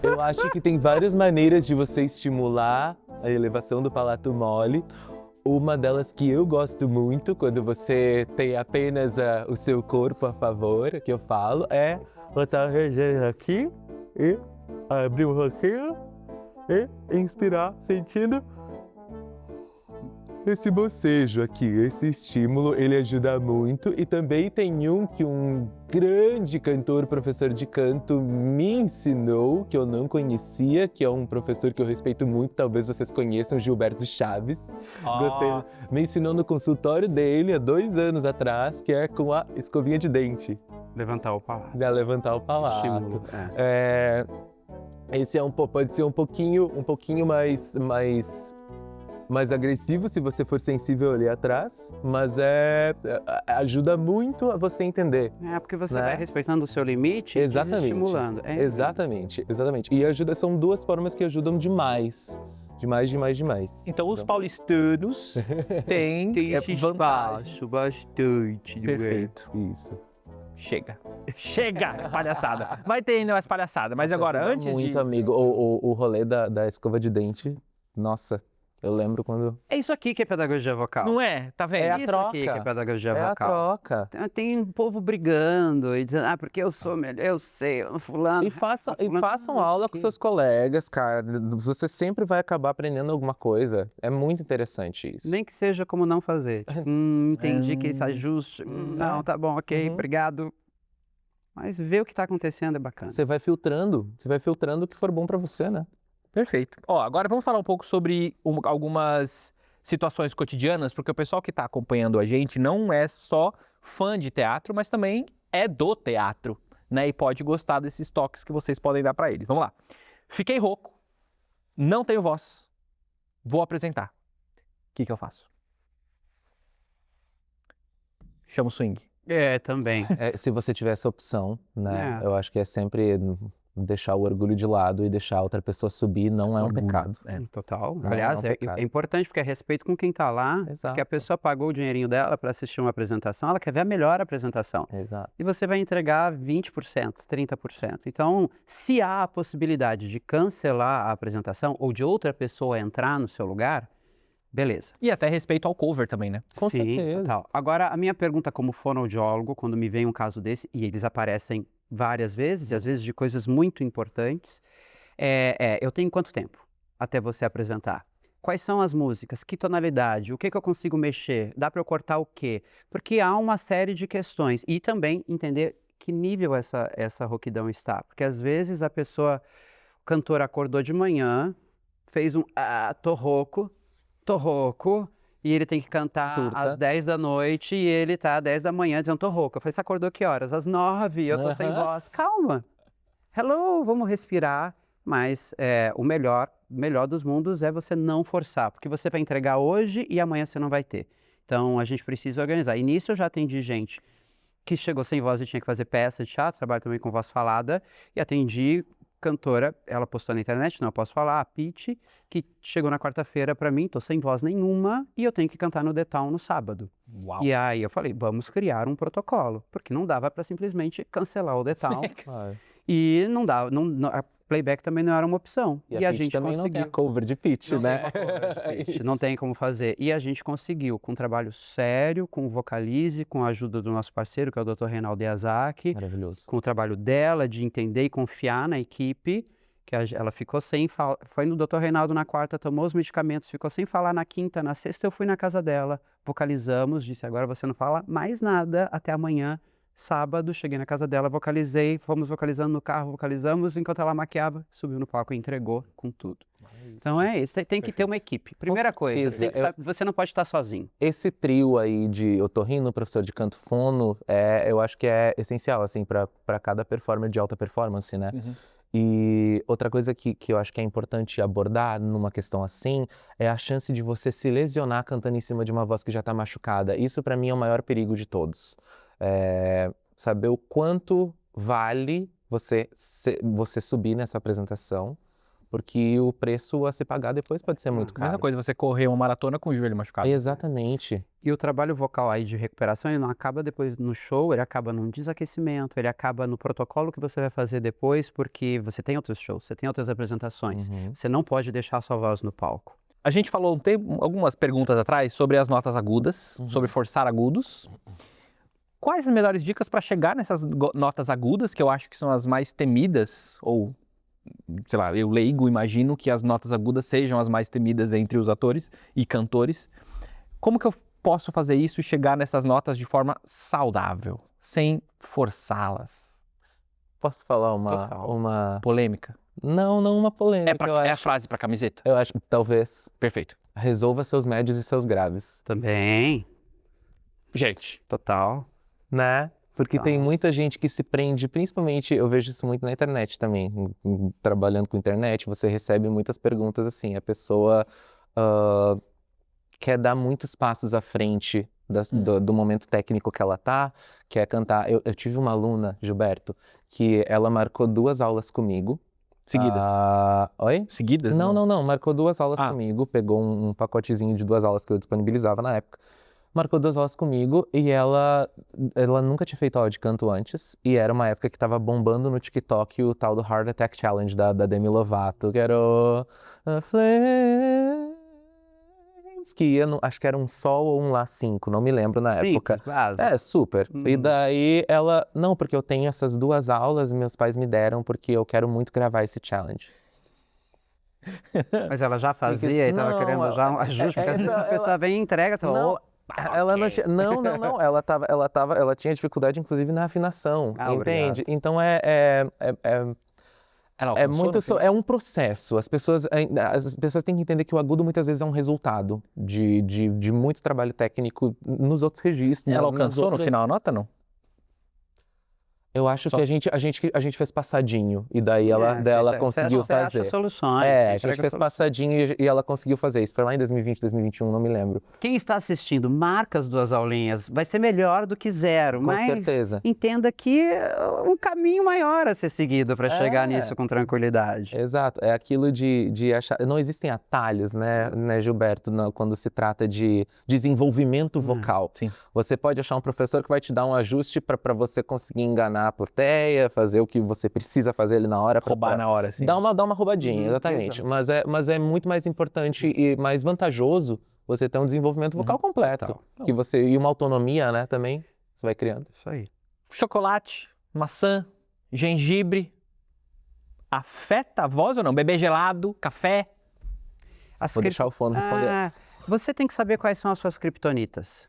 Eu acho que tem várias maneiras de você estimular a elevação do palato mole. Uma delas que eu gosto muito, quando você tem apenas o seu corpo a favor, que eu falo, é botar o região aqui e abrir um pouquinho. E inspirar, sentindo esse bocejo aqui, esse estímulo, ele ajuda muito. E também tem que um grande cantor, professor de canto, me ensinou, que eu não conhecia, que é um professor que eu respeito muito, talvez vocês conheçam, Gilberto Chaves. Gostei. Me ensinou no consultório dele, há 2 anos atrás, que é com a escovinha de dente. Levantar o palato. Levantar o palato. Estímulo. Esse pode ser um pouquinho mais agressivo se você for sensível ali atrás, mas ajuda muito a você entender. Porque você né? vai respeitando o seu limite e estimulando. Exatamente. E são 2 formas que ajudam demais. Demais. Então os paulistanos têm esse vantagem. espaço bastante. Perfeito. Isso. Chega, palhaçada. Vai ter ainda mais palhaçada, mas agora, Ajuda antes muito, de... amigo. O rolê da escova de dente, nossa, Eu lembro quando... É isso aqui que é pedagogia vocal. Não é? Tá vendo? É a isso troca. aqui que é pedagogia É a vocal. troca. Tem um povo brigando e dizendo, porque eu sou melhor, eu sei, fulano. E façam fulano, aula isso com aqui. seus colegas, cara. Você sempre vai acabar aprendendo alguma coisa. É muito interessante isso. Nem que seja como não fazer. Tipo, entendi que esse ajuste. Não, tá bom, ok, Uhum. obrigado. Mas ver o que tá acontecendo é bacana. Você vai filtrando o que for bom pra você, né? Perfeito. Ó, agora vamos falar um pouco sobre algumas situações cotidianas, porque o pessoal que está acompanhando a gente não é só fã de teatro, mas também é do teatro, né? E pode gostar desses toques que vocês podem dar para eles. Vamos lá. Fiquei rouco, não tenho voz, vou apresentar. O que eu faço? Chamo swing. É, também. Se você tiver essa opção, né? É. Eu acho que é sempre deixar o orgulho de lado e deixar a outra pessoa subir não é um Orgulho. pecado. É. Total. Não, Aliás, não é é pecado. importante porque é respeito com quem tá lá. Exato. Porque a pessoa pagou o dinheirinho dela para assistir uma apresentação, ela quer ver a melhor apresentação. Exato. E você vai entregar 20%, 30%. Então, se há a possibilidade de cancelar a apresentação ou de outra pessoa entrar no seu lugar, beleza. E até respeito ao cover também, né? Com Sim, certeza. total. Agora, a minha pergunta como fonoaudiólogo, quando me vem um caso desse, e eles aparecem várias vezes, e às vezes de coisas muito importantes, eu tenho quanto tempo até você apresentar? Quais são as músicas? Que tonalidade? O que eu consigo mexer? Dá para eu cortar o quê? Porque há uma série de questões. E também entender que nível essa rouquidão está. Porque às vezes a pessoa, o cantor acordou de manhã, fez tô rouco, e ele tem que cantar Surta. às 10 da noite e ele tá às 10 da manhã dizendo, tô rouco. Eu falei, você acordou que horas? Às 9, eu tô sem voz. Calma. Hello, vamos respirar. Mas o melhor dos mundos é você não forçar, porque você vai entregar hoje e amanhã você não vai ter. Então, a gente precisa organizar. E nisso eu já atendi gente que chegou sem voz e tinha que fazer peça de teatro, trabalho também com voz falada, e atendi cantora, ela postou na internet, não eu posso falar, a Pitty, que chegou na quarta-feira pra mim, tô sem voz nenhuma e eu tenho que cantar no The Town no sábado. Uau. E aí eu falei, vamos criar um protocolo, porque não dava pra simplesmente cancelar o The Town Claro. e não dava, a playback também não era uma opção. E a gente também não tem a cover de pitch, né? Não tem como fazer. E a gente conseguiu, com um trabalho sério, com o Vocalize, com a ajuda do nosso parceiro, que é o Dr. Reinaldo Yazaki, Maravilhoso. com o trabalho dela de entender e confiar na equipe, que ela ficou sem falar, foi no Dr. Reinaldo na quarta, tomou os medicamentos, ficou sem falar na quinta, na sexta eu fui na casa dela, vocalizamos, disse agora você não fala mais nada até amanhã. Sábado, cheguei na casa dela, vocalizei, fomos vocalizando no carro, vocalizamos, enquanto ela maquiava, subiu no palco e entregou com tudo. Então é isso, tem que ter uma equipe. Primeira coisa, certeza. você tem que saber, você não pode estar sozinho. Esse trio aí de otorrino, professor de canto fono, eu acho que é essencial, assim, para cada performer de alta performance, né? Uhum. E outra coisa que eu acho que é importante abordar numa questão assim é a chance de você se lesionar cantando em cima de uma voz que já está machucada. Isso para mim é o maior perigo de todos. Saber o quanto vale você subir nessa apresentação, porque o preço a se pagar depois pode ser muito Mesma caro. coisa, você correr uma maratona com o joelho machucado. Exatamente. E o trabalho vocal aí de recuperação, ele não acaba depois no show, ele acaba num desaquecimento, ele acaba no protocolo que você vai fazer depois, porque você tem outros shows, você tem outras apresentações. Uhum. Você não pode deixar a sua voz no palco. A gente falou algumas perguntas atrás sobre as notas agudas, sobre forçar agudos. Quais as melhores dicas para chegar nessas notas agudas, que eu acho que são as mais temidas, ou, sei lá, eu leigo imagino que as notas agudas sejam as mais temidas entre os atores e cantores. Como que eu posso fazer isso e chegar nessas notas de forma saudável, sem forçá-las? Posso falar Total. uma... Polêmica? Não uma polêmica, eu É a acho. frase para camiseta? Eu acho que talvez Perfeito. resolva seus médios e seus graves. Também, Gente, total. Né? Porque Tá. tem muita gente que se prende, principalmente, eu vejo isso muito na internet também, trabalhando com internet, você recebe muitas perguntas assim, a pessoa quer dar muitos passos à frente do momento técnico que ela tá, quer cantar. Eu tive uma aluna, Gilberto, que ela marcou 2 aulas comigo. seguidas. Oi? Seguidas? Não, marcou 2 aulas Ah. comigo, pegou um pacotezinho de 2 aulas que eu disponibilizava na época. Marcou 2 aulas comigo e ela nunca tinha feito aula de canto antes. E era uma época que tava bombando no TikTok o tal do Heart Attack Challenge da Demi Lovato, que era o... todos que iam, acho que era um Sol ou um Lá 5, não me lembro na época. Base. É, super. E daí ela, não, porque eu tenho essas 2 aulas e meus pais me deram porque eu quero muito gravar esse challenge. Mas ela já fazia e tava Não, querendo já um ajuste, porque às vezes a pessoa vem e entrega, você fala, Não, "Oh, ela não tinha, não, ela tinha dificuldade inclusive na afinação, entende? Obrigado. Então Ela é alcançou muito, no final? é um processo. As pessoas têm que entender que o agudo muitas vezes é um resultado de muito trabalho técnico nos outros registros. Ela nas alcançou no outras- final a nota, não? Eu acho que a gente fez passadinho e daí ela conseguiu você acha fazer. soluções. É, você a gente entrega fez soluções. passadinho e ela conseguiu fazer isso. Foi lá em 2020, 2021, não me lembro. Quem está assistindo, marca as 2 aulinhas, vai ser melhor do que 0, Com mas certeza. entenda que é um caminho maior a ser seguido para chegar É. nisso com tranquilidade. Exato, é aquilo de achar. Não existem atalhos, né, Gilberto, quando se trata de desenvolvimento vocal. sim. Você pode achar um professor que vai te dar um ajuste para você conseguir enganar a plateia, fazer o que você precisa fazer ali na hora. Roubar na hora, assim. Dá uma roubadinha, exatamente. Mas é muito mais importante e mais vantajoso você ter um desenvolvimento vocal completo. E uma autonomia, né, também, você vai criando. Isso aí. Chocolate, maçã, gengibre. Afeta a voz ou não? Bebê gelado, café. Vou deixar o Fono responder Ah, essa. você tem que saber quais são as suas criptonitas.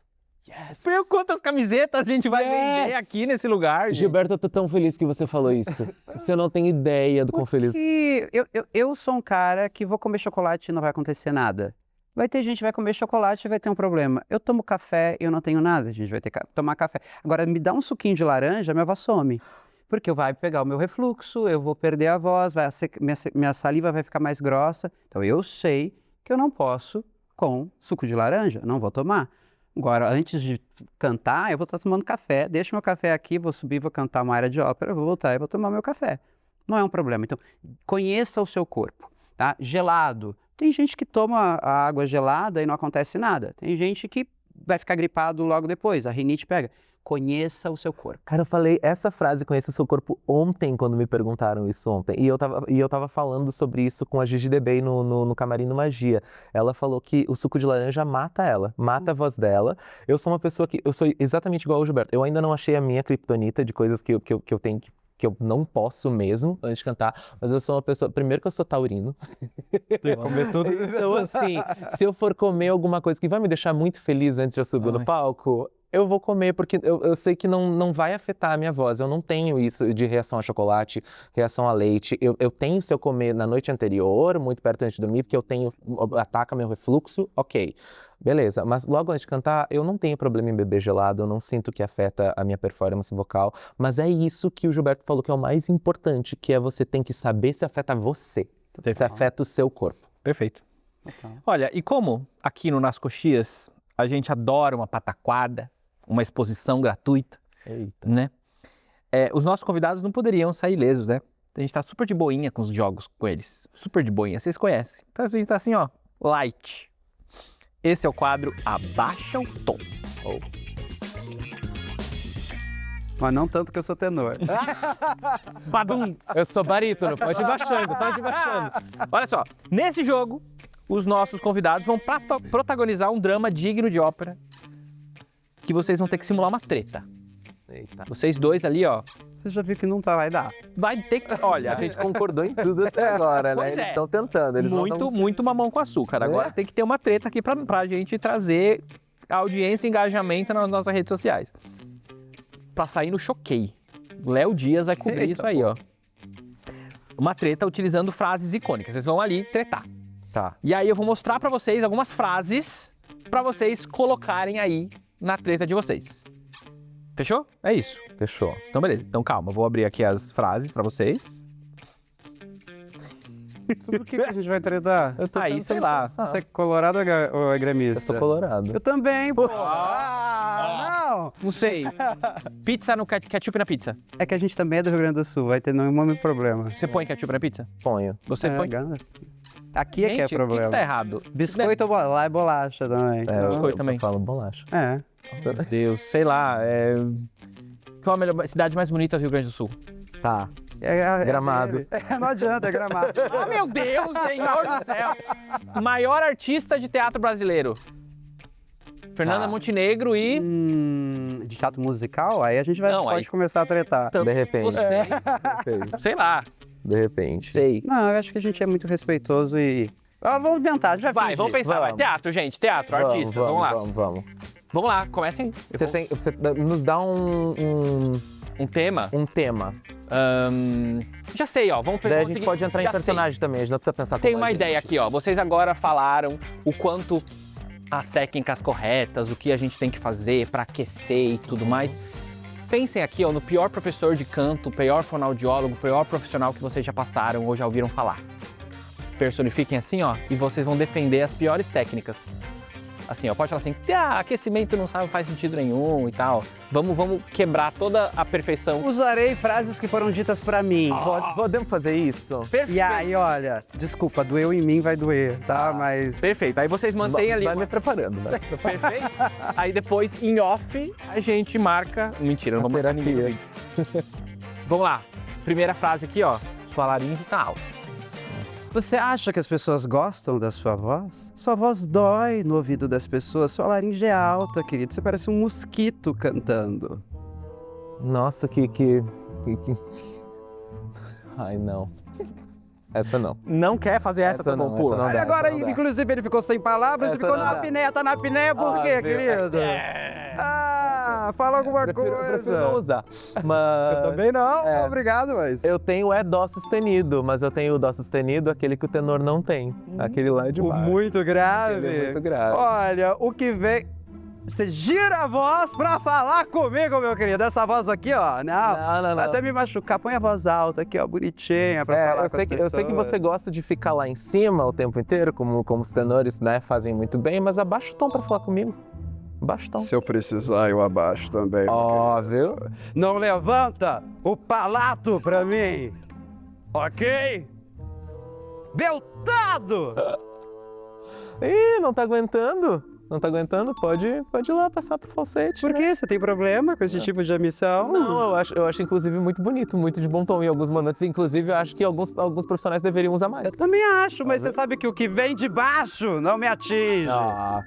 Meu, quantas camisetas a gente vai vender aqui nesse lugar, gente? Gilberto, eu tô tão feliz que você falou isso. Você não tem ideia do quão feliz. E eu sou um cara que vou comer chocolate e não vai acontecer nada. Vai ter gente que vai comer chocolate e vai ter um problema. Eu tomo café e eu não tenho nada, a gente vai ter que tomar café. Agora, me dá um suquinho de laranja, minha voz some. Porque vai pegar o meu refluxo, eu vou perder a voz, minha saliva vai ficar mais grossa. Então, eu sei que eu não posso com suco de laranja, não vou tomar. Agora, antes de cantar, eu vou estar tomando café. Deixo meu café aqui, vou subir, vou cantar uma área de ópera, vou voltar e vou tomar meu café. Não é um problema. Então, conheça o seu corpo, tá? Gelado. Tem gente que toma a água gelada e não acontece nada. Tem gente que vai ficar gripado logo depois, a rinite pega. Conheça o seu corpo. Cara, eu falei essa frase, conheça o seu corpo, ontem, quando me perguntaram isso ontem. E eu tava falando sobre isso com a Gigi Debey no Camarim do Magia. Ela falou que o suco de laranja mata ela, mata a voz dela. Eu sou uma pessoa eu sou exatamente igual ao Gilberto. Eu ainda não achei a minha criptonita de coisas que eu tenho que eu não posso mesmo antes de cantar, mas eu sou uma pessoa, primeiro que eu sou taurino. Tem que comer tudo. Então, assim, se eu for comer alguma coisa que vai me deixar muito feliz antes de eu subir no palco, eu vou comer, porque eu sei que não vai afetar a minha voz. Eu não tenho isso de reação a chocolate, reação a leite. Eu tenho, se eu comer na noite anterior, muito perto antes de dormir, porque ataca meu refluxo, ok. Beleza, mas logo antes de cantar, eu não tenho problema em beber gelado, eu não sinto que afeta a minha performance vocal, mas é isso que o Gilberto falou que é o mais importante, que é você tem que saber se afeta você, se afeta o seu corpo. Perfeito. Olha, e como aqui no Nas Coxias a gente adora uma pataquada, uma exposição gratuita, Eita. né? Os nossos convidados não poderiam sair ilesos, né? A gente tá super de boinha com os jogos com eles. Super de boinha, vocês conhecem. Então a gente tá assim, ó, light. Esse é o quadro Abaixa o Tom. Mas não tanto que eu sou tenor. Badum. Eu sou barítono, pode ir baixando, pode ir baixando. Olha só, nesse jogo, os nossos convidados vão protagonizar um drama digno de ópera que vocês vão ter que simular uma treta. Eita. Vocês dois ali, ó, Você já viu que não vai dar. vai ter que... Olha, A gente concordou em tudo até agora, né? Pois Eles é. estão tentando, eles não tão... muito mamão com açúcar. Agora tem que ter uma treta aqui pra gente trazer audiência e engajamento nas nossas redes sociais. Pra sair no Choquei. Léo Dias vai cobrir Eita, isso aí, ó. Uma treta utilizando frases icônicas. Vocês vão ali tretar. Tá. E aí eu vou mostrar pra vocês algumas frases pra vocês colocarem aí na treta de vocês. Fechou? É isso. Fechou. Então beleza. Então calma, eu vou abrir aqui as frases pra vocês. Sobre o que a gente vai tretar? Eu tô Aí, tentando sei lá. pensar. Você é colorado ou é gremista? Eu sou colorado. Eu também, pô. Não! Não sei. Pizza no ketchup na pizza. É que a gente também é do Rio Grande do Sul, vai ter nenhum problema. Você põe ketchup na pizza? Ponho. Você põe? Gana. Aqui é que é Gente, problema. O que tá errado? Biscoito lá é bolacha também. É, biscoito também. Eu falo bolacha. É. Meu Deus, sei lá. Qual a cidade mais bonita do Rio Grande do Sul? Tá. Gramado. Não adianta, é Gramado. Ah, meu Deus, Senhor do céu! Maior artista de teatro brasileiro. Fernanda Montenegro e... De teatro musical? Aí a gente Não, pode aí- começar a tretar. De repente. Você, sei lá. De repente. Sei. Não, eu acho que a gente é muito respeitoso e... vamos inventar, já Vai, fingi. vamos pensar. Vai. Vamos. Teatro, gente. Teatro, artistas. Vamos lá. Vamos. Vamos lá, comecem. Você nos dá Um tema. um tema. Já sei, ó. Vamos Daí a vamos gente seguir. pode entrar em Já sei. personagem também, a gente não precisa pensar Tem como uma a gente. ideia aqui, ó. Vocês agora falaram o quanto as técnicas corretas, o que a gente tem que fazer para aquecer e tudo mais. Pensem aqui, ó, no pior professor de canto, o pior fonoaudiólogo, o pior profissional que vocês já passaram ou já ouviram falar. Personifiquem assim, ó, e vocês vão defender as piores técnicas. Assim, ó, pode falar assim, aquecimento não faz sentido nenhum e tal. Vamos quebrar toda a perfeição. Usarei frases que foram ditas pra mim. Podemos fazer isso? Perfeito. E aí, olha, desculpa, doeu em mim, vai doer, tá? Mas... Perfeito. Aí vocês mantêm ali. Vai me preparando, né? Perfeito. Aí depois, em off, a gente marca. Mentira, não vamos marcar ninguém no vídeo. Vamos lá. Primeira frase aqui, ó. Sua laringe tá alta. Você acha que as pessoas gostam da sua voz? Sua voz dói no ouvido das pessoas, sua laringe é alta, querido. Você parece um mosquito cantando. Nossa, que... Ai, não. Essa não. Não quer fazer essa, tá bom? não, Pula. essa não Olha, dá, agora, essa não dá. inclusive, ele ficou sem palavras, Essa ficou não na dá. apneia, tá na apneia por quê, Ah, viu? querido? Fala alguma Prefiro coisa. não usar. Mas... Eu também não, É. obrigado, mas... Eu tenho dó sustenido, mas eu tenho o dó sustenido, aquele que o tenor não tem. Aquele lá é de O baixo. muito grave. Aquele é muito grave. Olha, o que vem... Você gira a voz pra falar comigo, meu querido. Essa voz aqui, ó. Não. Vai até me machucar. Põe a voz alta aqui, ó, bonitinha, pra falar eu sei que você gosta de ficar lá em cima o tempo inteiro, como os tenores, né, fazem muito bem, mas abaixa o tom pra falar comigo. Abaixa o tom. Se eu precisar, eu abaixo também. Ó, viu? Não levanta o palato pra mim, ok? Beltado! Ih, não tá aguentando? Não tá aguentando? Pode ir lá passar pro falsete. Por quê? Você tem problema com esse tipo de emissão? Não, eu acho inclusive muito bonito, muito de bom tom em alguns momentos. Inclusive, eu acho que alguns profissionais deveriam usar mais. Eu também acho, mas você sabe que o que vem de baixo não me atinge. Ah,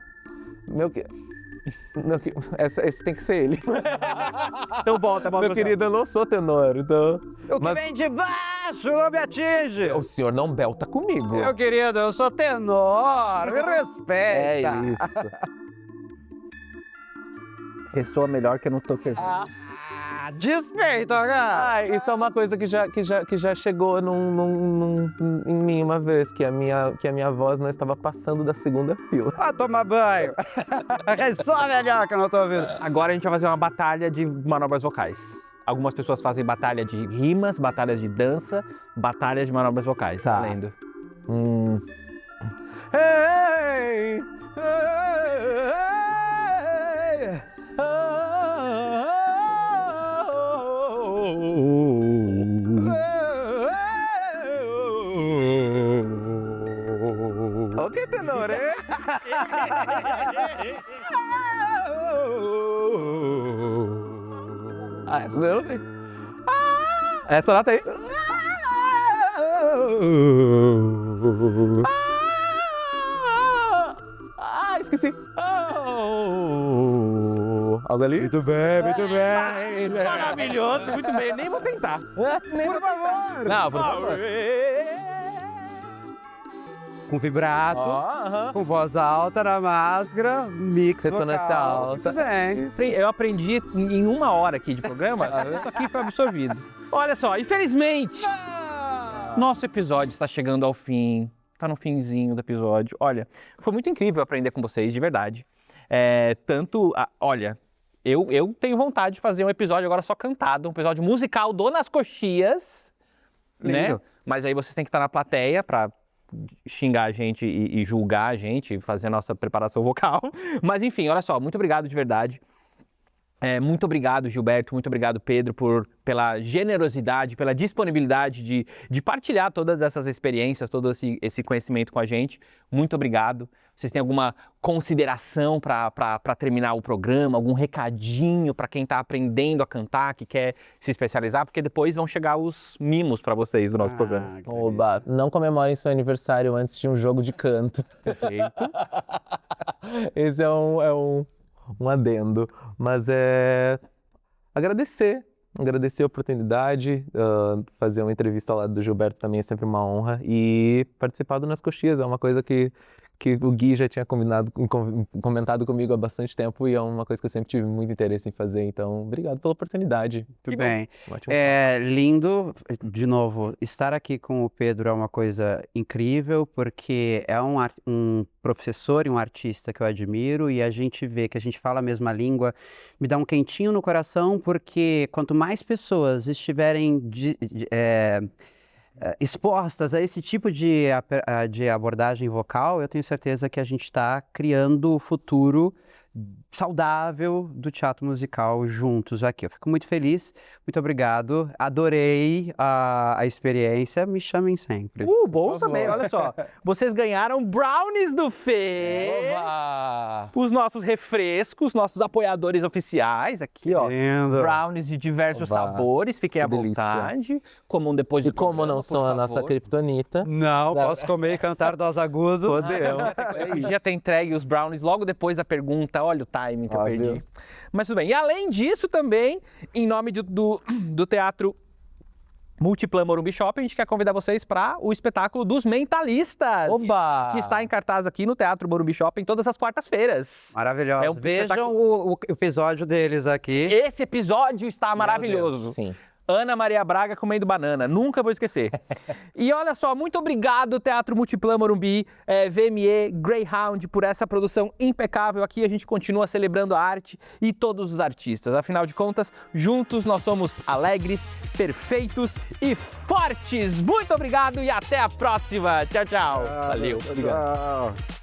esse tem que ser ele. Então volta, Meu querido, eu não sou tenor, então... O que vem de baixo não me atinge. O senhor não belta comigo. Meu querido, eu sou tenor, me respeita. É isso. Ressoa melhor que eu não tô te Despeito, cara. Ah, isso é uma coisa que já chegou em mim uma vez, que a minha voz não estava passando da segunda fila. Vai tomar banho. Ressoa melhor que eu não tô ouvindo. Agora a gente vai fazer uma batalha de manobras vocais. Algumas pessoas fazem batalha de rimas, batalhas de dança, batalhas de manobras vocais. Tá. Valendo. Hey! Ok, tenor, eh? Essa daí eu não sei. Essa nota aí. Esqueci. Algo ali? Muito bem, muito bem. Maravilhoso, muito bem. Nem vou tentar. Por favor. Não, por favor. Com vibrato, com voz alta na máscara, mix Ressonância vocal. alta. Muito bem. Sim, eu aprendi em 1 hora aqui de programa, isso aqui foi absorvido. Olha só, infelizmente, nosso episódio está chegando ao fim. Tá no finzinho do episódio. Olha, foi muito incrível aprender com vocês, de verdade. Olha, eu tenho vontade de fazer um episódio agora só cantado, um episódio musical do Nas Coxias, né? Lindo. Mas aí vocês têm que estar na plateia pra xingar a gente e julgar a gente, fazer a nossa preparação vocal. Mas enfim, olha só, muito obrigado de verdade. Muito obrigado, Gilberto, muito obrigado, Pedro, pela generosidade, pela disponibilidade de partilhar todas essas experiências, todo esse conhecimento com a gente. Muito obrigado. Vocês têm alguma consideração para terminar o programa, algum recadinho para quem está aprendendo a cantar, que quer se especializar? Porque depois vão chegar os mimos para vocês do nosso programa. Oba, não comemorem seu aniversário antes de um jogo de canto. Perfeito. Esse é um adendo, mas agradecer a oportunidade, fazer uma entrevista ao lado do Gilberto também é sempre uma honra, e participar do Nas Coxias é uma coisa que o Gui já tinha comentado comigo há bastante tempo, e é uma coisa que eu sempre tive muito interesse em fazer, então obrigado pela oportunidade. Muito bem. Ótimo. É lindo, de novo, estar aqui com o Pedro é uma coisa incrível, porque é um professor e um artista que eu admiro, e a gente vê que a gente fala a mesma língua, me dá um quentinho no coração, porque quanto mais pessoas estiverem expostas a esse tipo de abordagem vocal, eu tenho certeza que a gente está criando o futuro saudável do teatro musical juntos aqui. Eu fico muito feliz, muito obrigado, adorei a experiência, me chamem sempre. Bom também, olha só. Vocês ganharam brownies do Fê. Oba! Os nossos refrescos, nossos apoiadores oficiais aqui, ó. Lindo. Brownies de diversos Oba, sabores, fiquem à que delícia. vontade. Comam depois do E como programa, não por são a nossa favor. criptonita, Não, posso comer e cantar dose agudo. Eu podia ter entregue os brownies logo depois da pergunta. Olha o timing que eu Óbvio. perdi. Mas tudo bem. E além disso também, em nome do Teatro Multiplan Morumbi Shopping, a gente quer convidar vocês para o espetáculo dos Mentalistas. Oba! Que está em cartaz aqui no Teatro Morumbi Shopping todas as quartas-feiras. Maravilhoso. É um Vejam espetáculo- o episódio deles aqui. Esse episódio está maravilhoso. sim. Ana Maria Braga comendo banana, nunca vou esquecer. E olha só, muito obrigado Teatro Multiplan Morumbi, VME, Greyhound, por essa produção impecável. Aqui a gente continua celebrando a arte e todos os artistas. Afinal de contas, juntos nós somos alegres, perfeitos e fortes. Muito obrigado e até a próxima. Tchau, tchau. Valeu. Tchau.